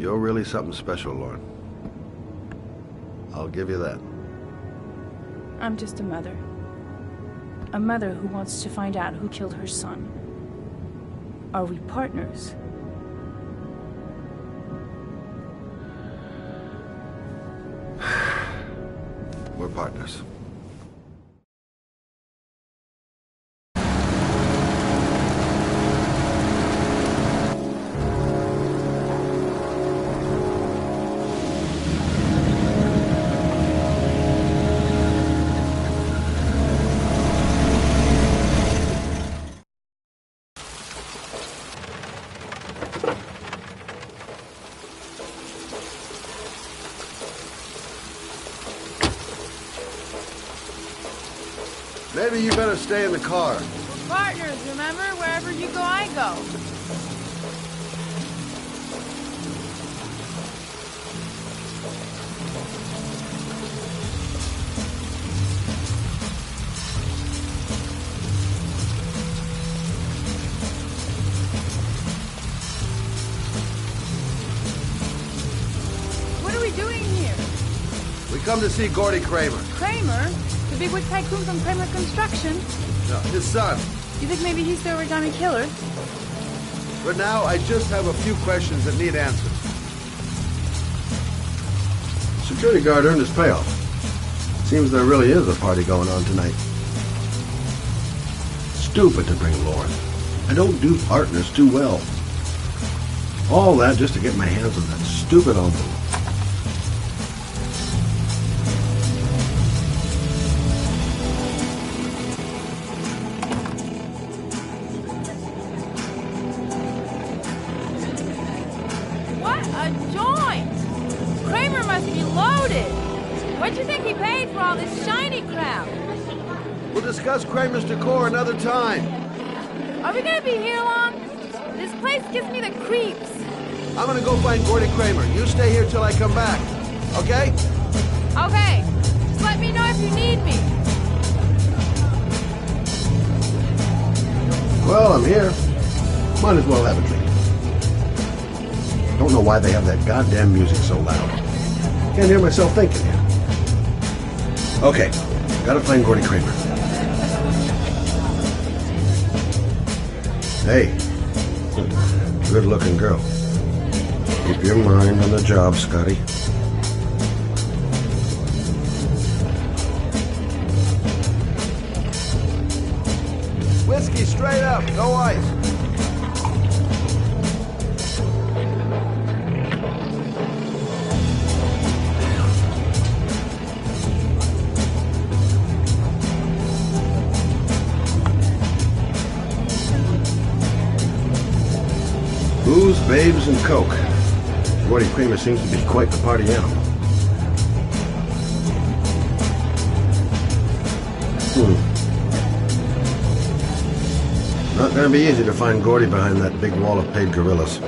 You're really something special, Lauren. I'll give you that. I'm just a mother. A mother who wants to find out who killed her son. Are we partners? We're partners. Maybe you better stay in the car. We're partners, remember? Wherever you go, I go. What are we doing here? We come to see Gordy Kramer. Kramer? The bigwig tycoon from Kramer Construction? No, his son. You think maybe he's the origami killer? For now, I just have a few questions that need answers. Security guard earned his payoff. Seems there really is a party going on tonight. Stupid to bring Lauren. I don't do partners too well. All that just to get my hands on that stupid envelope. What a joint! Kramer must be loaded! What'd you think he paid for all this shiny crap? We'll discuss Kramer's decor another time. Are we gonna be here long? This place gives me the creeps. I'm gonna go find Gordy Kramer. You stay here till I come back. Okay? Okay. Just let me know if you need me. Well, I'm here. Might as well have a drink. Don't know why they have that goddamn music so loud. Can't hear myself thinking here. Okay, gotta find Gordy Kramer. Hey, good-looking girl. Keep your mind on the job, Scotty. Whiskey straight up, no ice. Booze, babes, and coke. Gordy Kramer seems to be quite the party animal. Not gonna be easy to find Gordy behind that big wall of paid gorillas.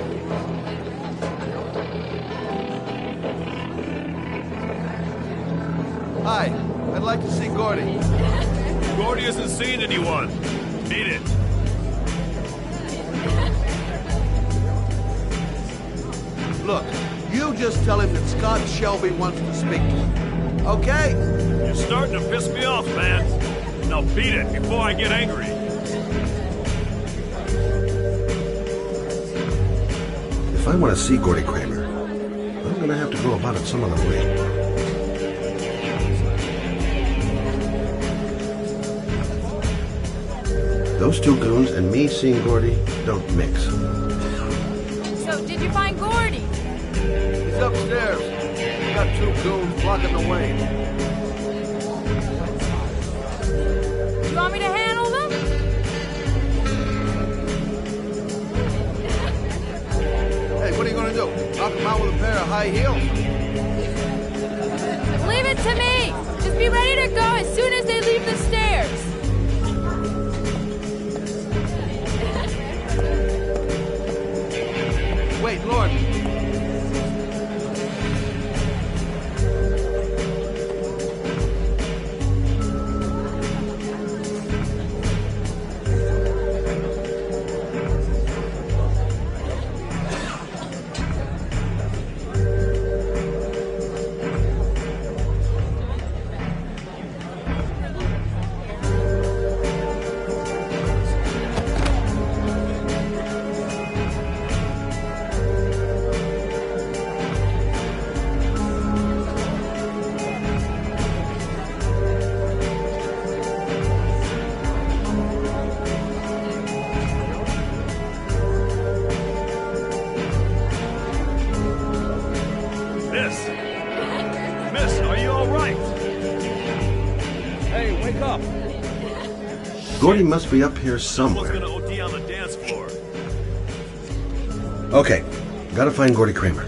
Hi, I'd like to see Gordy. Gordy hasn't seen anyone. Beat it. Look, you just tell him that Scott Shelby wants to speak to him. Okay? You're starting to piss me off, man. Now beat it before I get angry. If I want to see Gordy Kramer, I'm gonna have to go about it some other way. Those two goons and me seeing Gordy don't mix. So, did you find Gordy? He's upstairs. He's got two goons blocking the way. You want me to handle them? Hey, what are you gonna do? Knock him out with a pair of high heels? Leave it to me! Just be ready to go as soon as they leave the stairs. Wait, Lord. Gordy must be up here Someone's somewhere. gonna OD on the dance floor. Okay, gotta find Gordy Kramer.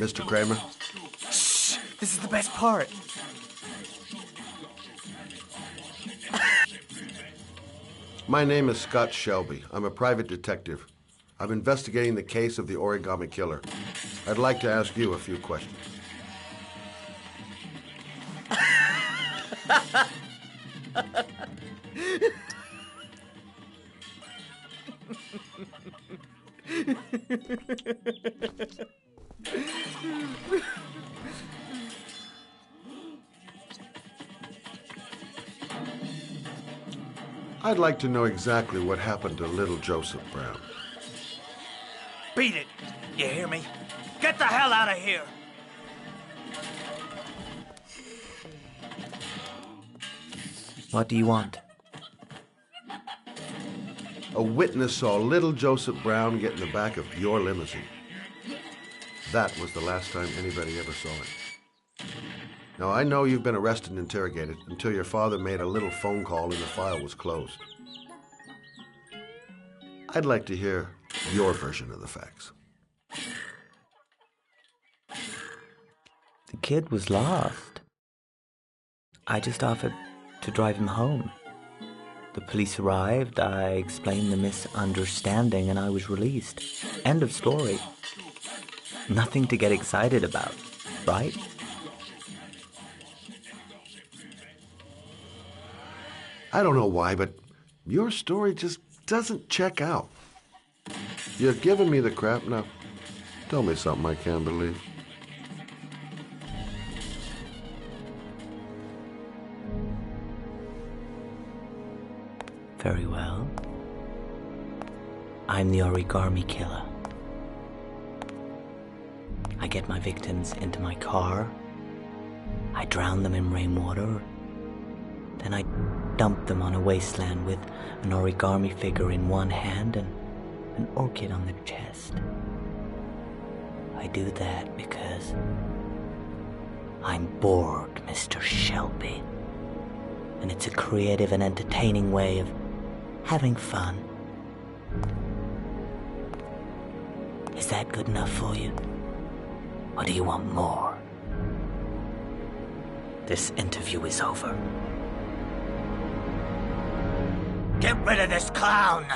Mr. Kramer? Shh! This is the best part. My name is Scott Shelby. I'm a private detective. I'm investigating the case of the origami killer. I'd like to ask you a few questions. I'd like to know exactly what happened to little Joseph Brown. Beat it! You hear me? Get the hell out of here! What do you want? A witness saw little Joseph Brown get in the back of your limousine. That was the last time anybody ever saw it. Now, I know you've been arrested and interrogated until your father made a little phone call and the file was closed. I'd like to hear your version of the facts. The kid was lost. I just offered to drive him home. The police arrived, I explained the misunderstanding, and I was released. End of story. Nothing to get excited about, right? I don't know why, but your story just doesn't check out. You're giving me the crap now. Tell me something I can't believe. Very well. I'm the origami killer. I get my victims into my car. I drown them in rainwater. Then I dump them on a wasteland with an origami figure in one hand and an orchid on the chest. I do that because I'm bored, Mr. Shelby. And it's a creative and entertaining way of having fun. Is that good enough for you? Or do you want more? This interview is over. Get rid of this clown!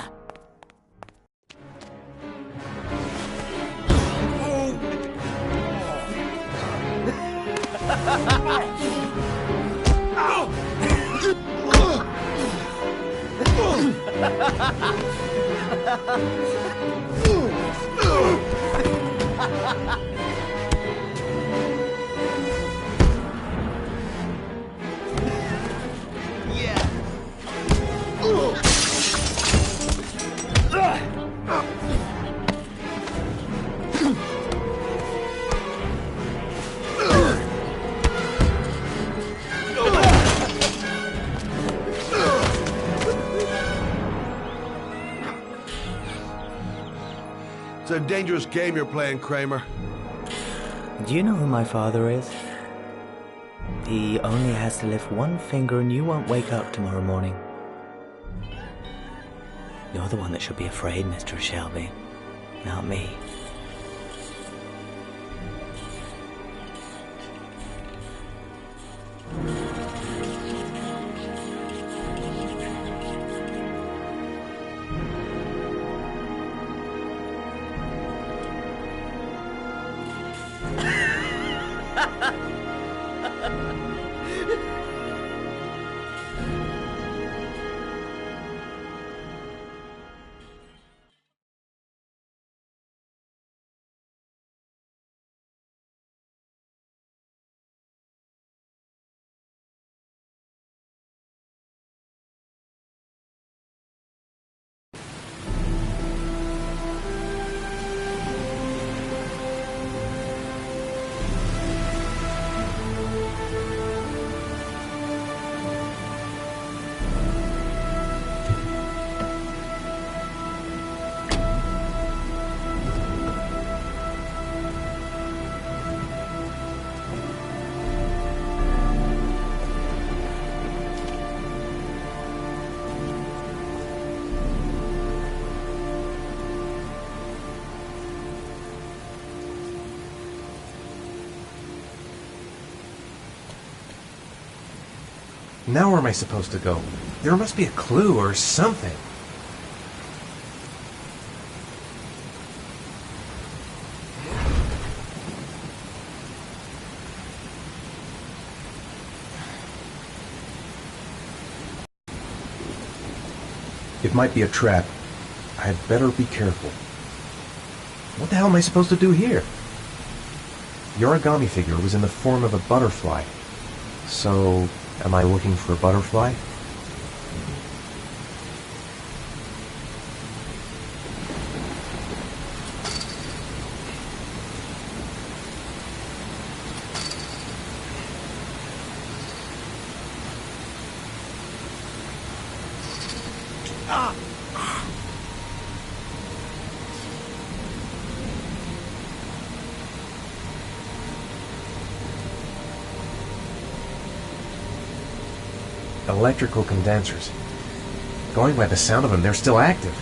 It's a dangerous game you're playing, Kramer. Do you know who my father is? He only has to lift one finger and you won't wake up tomorrow morning. You're the one that should be afraid, Mr. Shelby, not me. Now where am I supposed to go? There must be a clue or something. It might be a trap. I'd better be careful. What the hell am I supposed to do here? The origami figure was in the form of a butterfly. So, am I looking for a butterfly? Electrical condensers. Going by the sound of them, they're still active.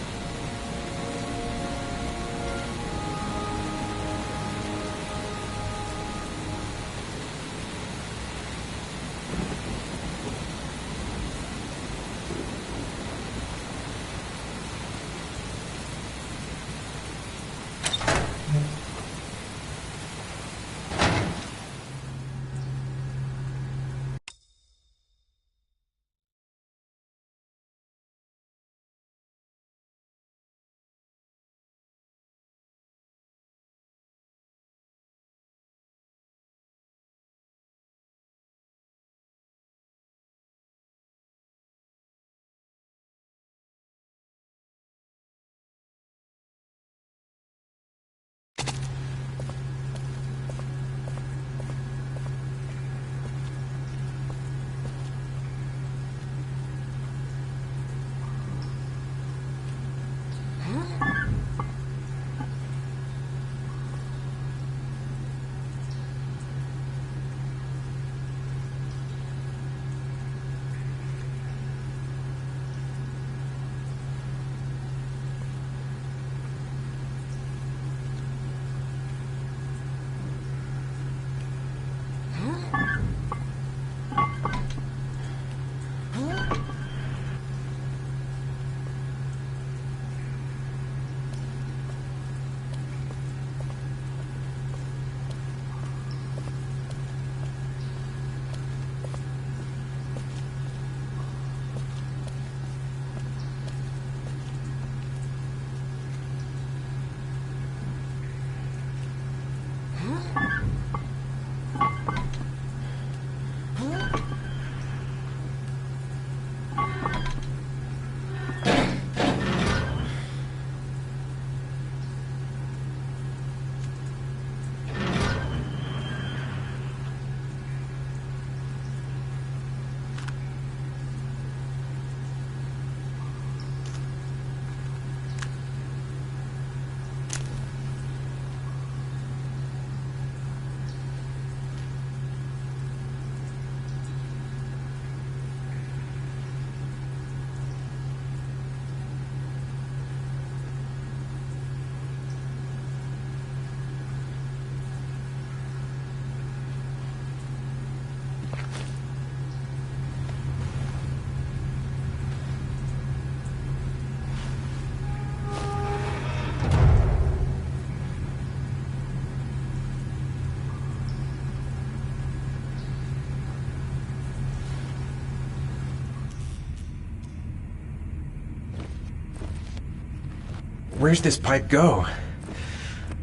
Where's this pipe go?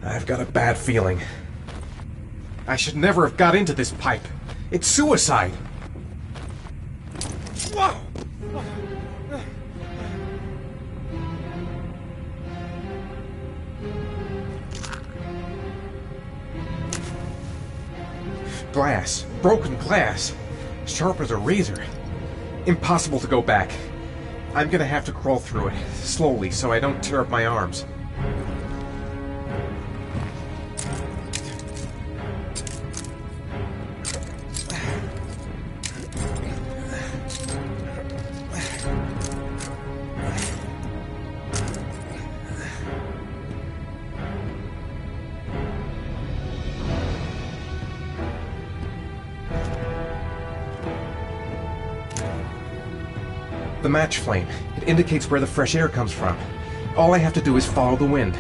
I've got a bad feeling. I should never have got into this pipe. It's suicide. Whoa! Glass. Broken glass. Sharp as a razor. Impossible to go back. I'm gonna have to crawl through it, slowly, so I don't tear up my arms. match flame. It indicates where the fresh air comes from. All I have to do is follow the wind.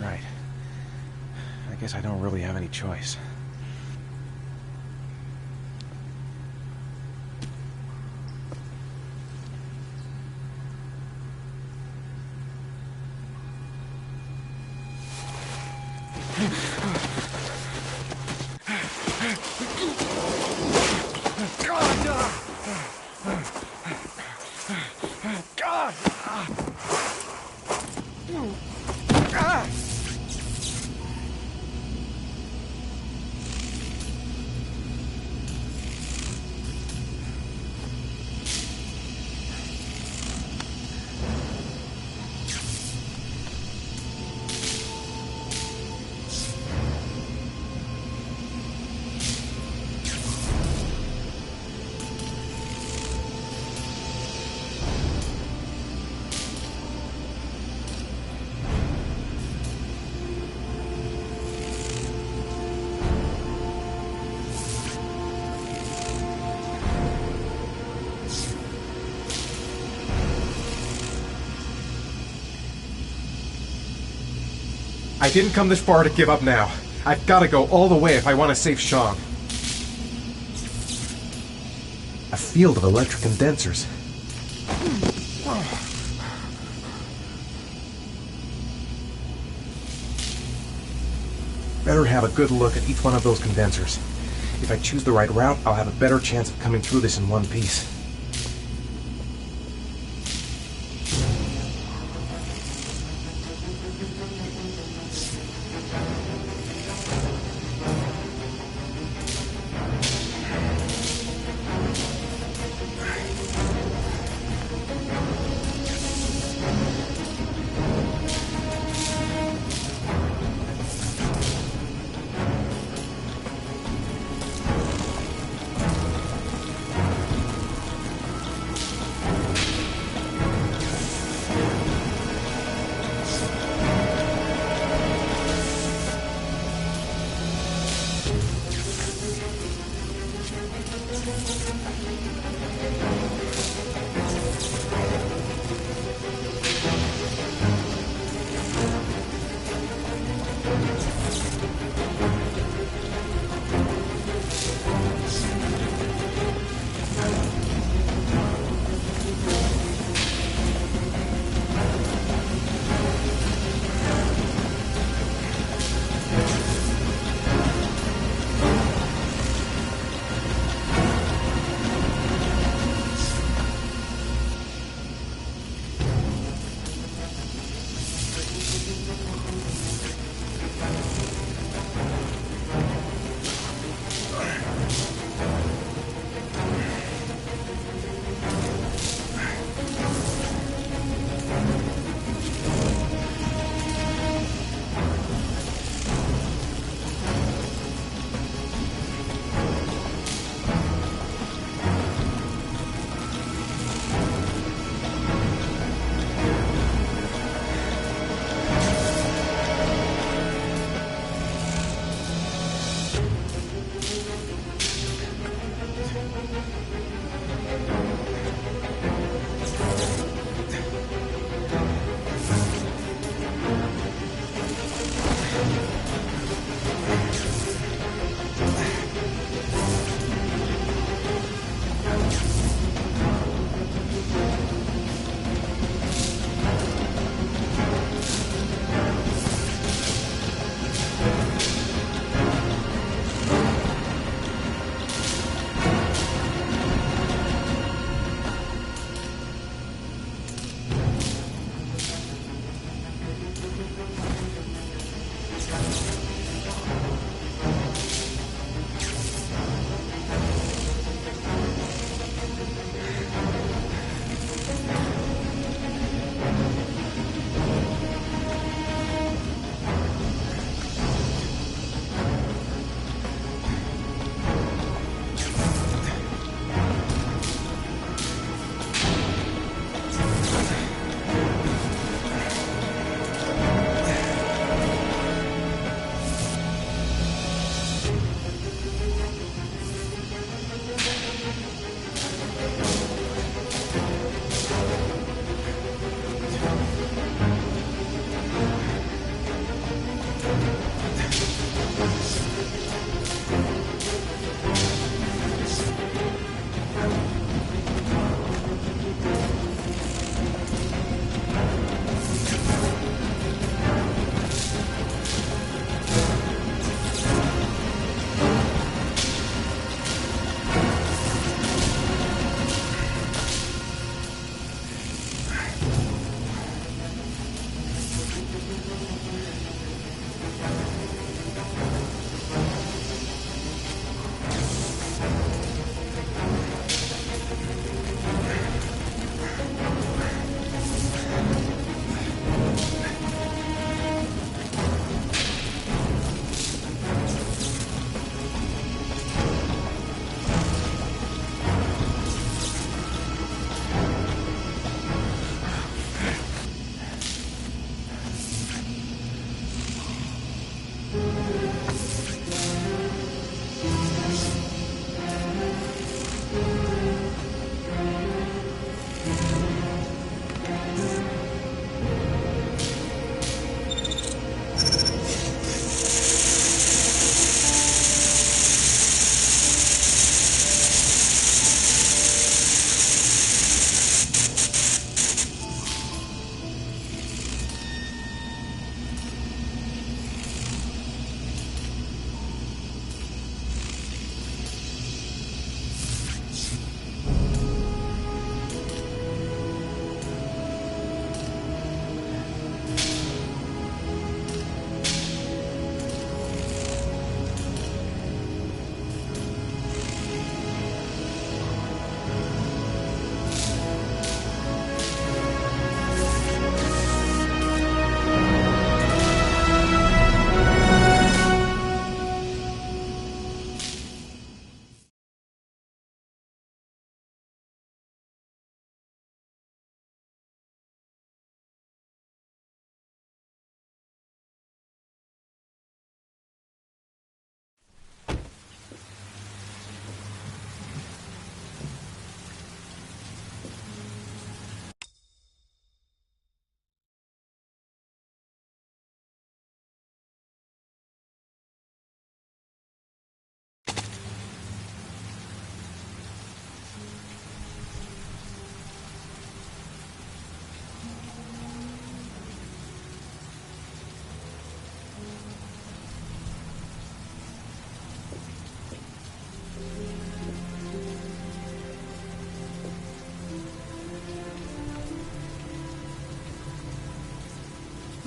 Right. I guess I don't really have any choice. I didn't come this far to give up now. I've got to go all the way if I want to save Sean. A field of electric condensers. Better have a good look at each one of those condensers. If I choose the right route, I'll have a better chance of coming through this in one piece.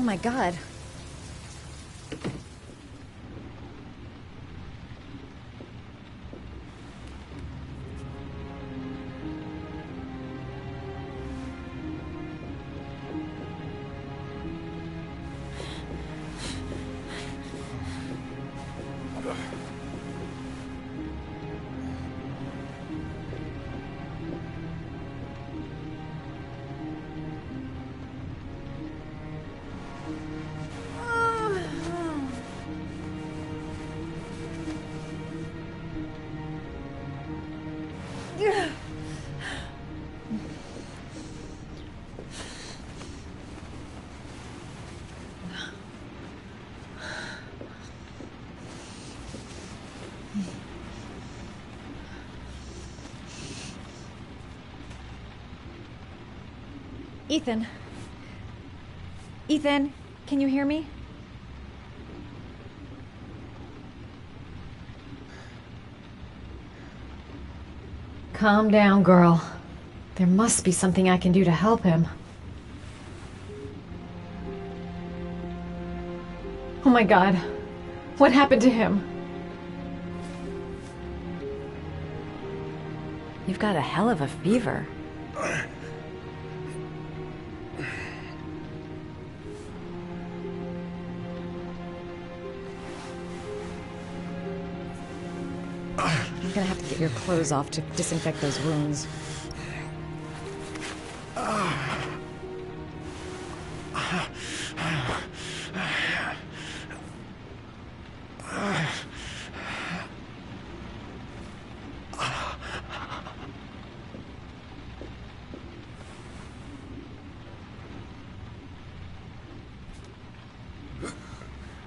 my God. Ethan. Ethan, can you hear me? Calm down, girl. There must be something I can do to help him. Oh my God. What happened to him? You've got a hell of a fever. I'm gonna have to get your clothes off to disinfect those wounds.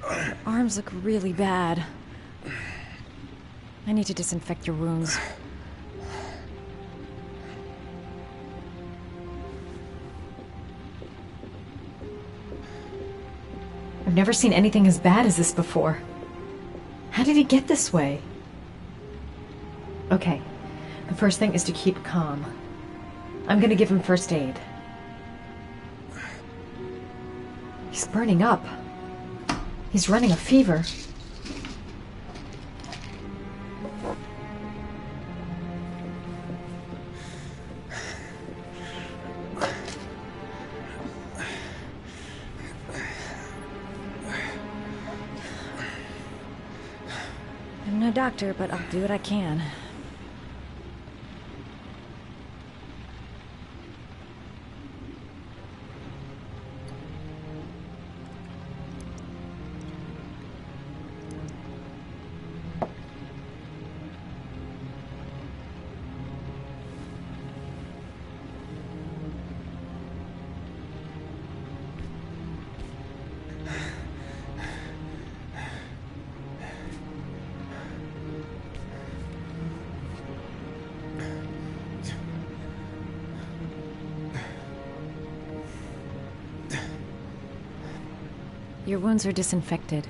Your arms look really bad. I need to disinfect your wounds. I've never seen anything as bad as this before. How did he get this way? Okay, the first thing is to keep calm. I'm gonna give him first aid. He's burning up. He's running a fever. I'm no doctor, but I'll do what I can. Your wounds are disinfected.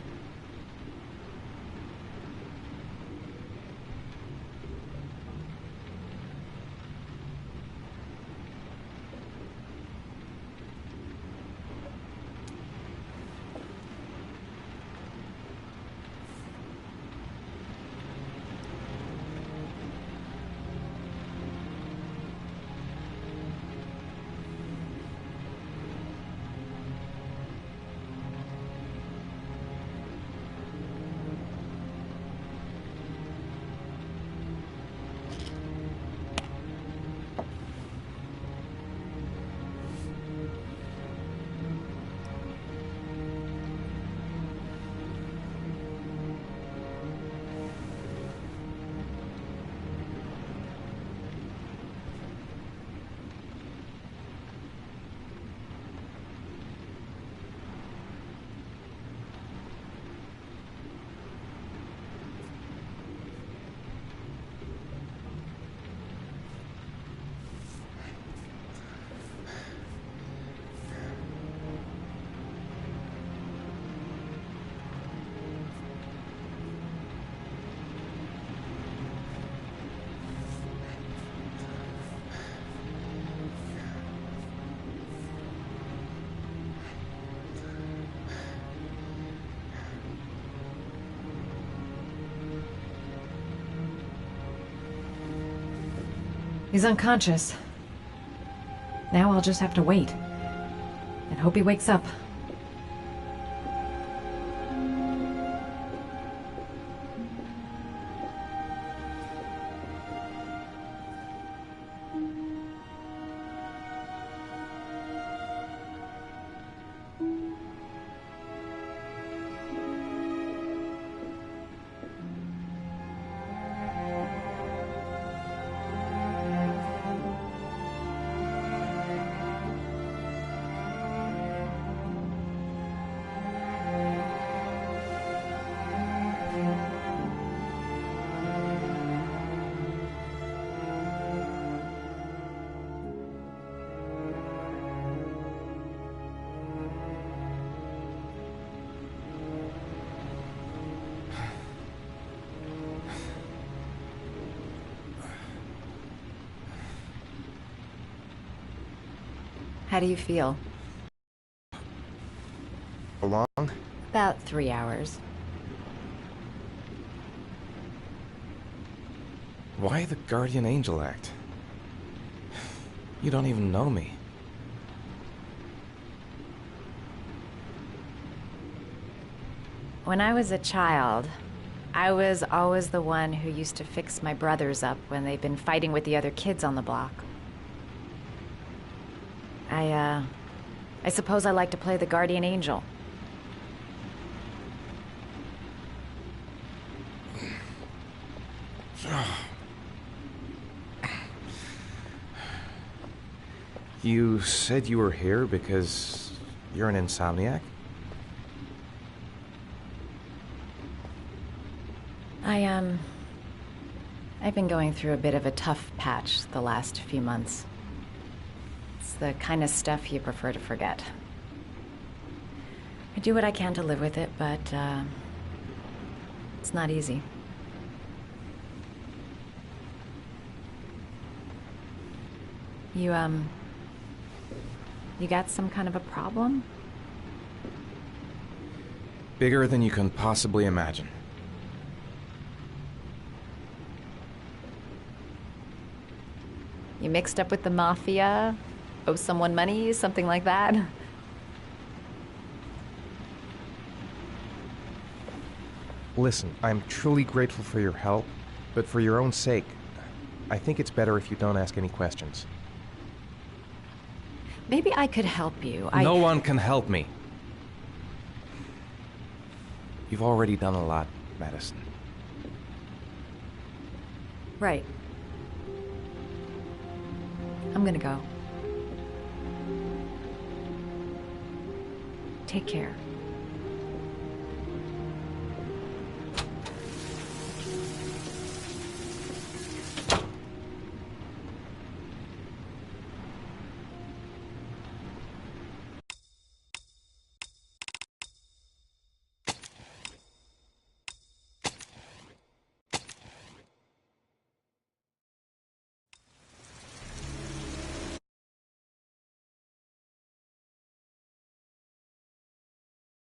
He's unconscious. Now I'll just have to wait. And hope he wakes up. How do you feel? How long? About 3 hours. Why the guardian angel act? You don't even know me. When I was a child, I was always the one who used to fix my brothers up when they'd been fighting with the other kids on the block. I suppose I like to play the guardian angel. You said you were here because you're an insomniac? I've been going through a bit of a tough patch the last few months. It's the kind of stuff you prefer to forget. I do what I can to live with it, but, it's not easy. You got some kind of a problem? Bigger than you can possibly imagine. You mixed up with the mafia? Owe someone money? Something like that? Listen, I'm truly grateful for your help, but for your own sake, I think it's better if you don't ask any questions. Maybe I could help you. No one can help me. You've already done a lot, Madison. Right. I'm gonna go. Take care.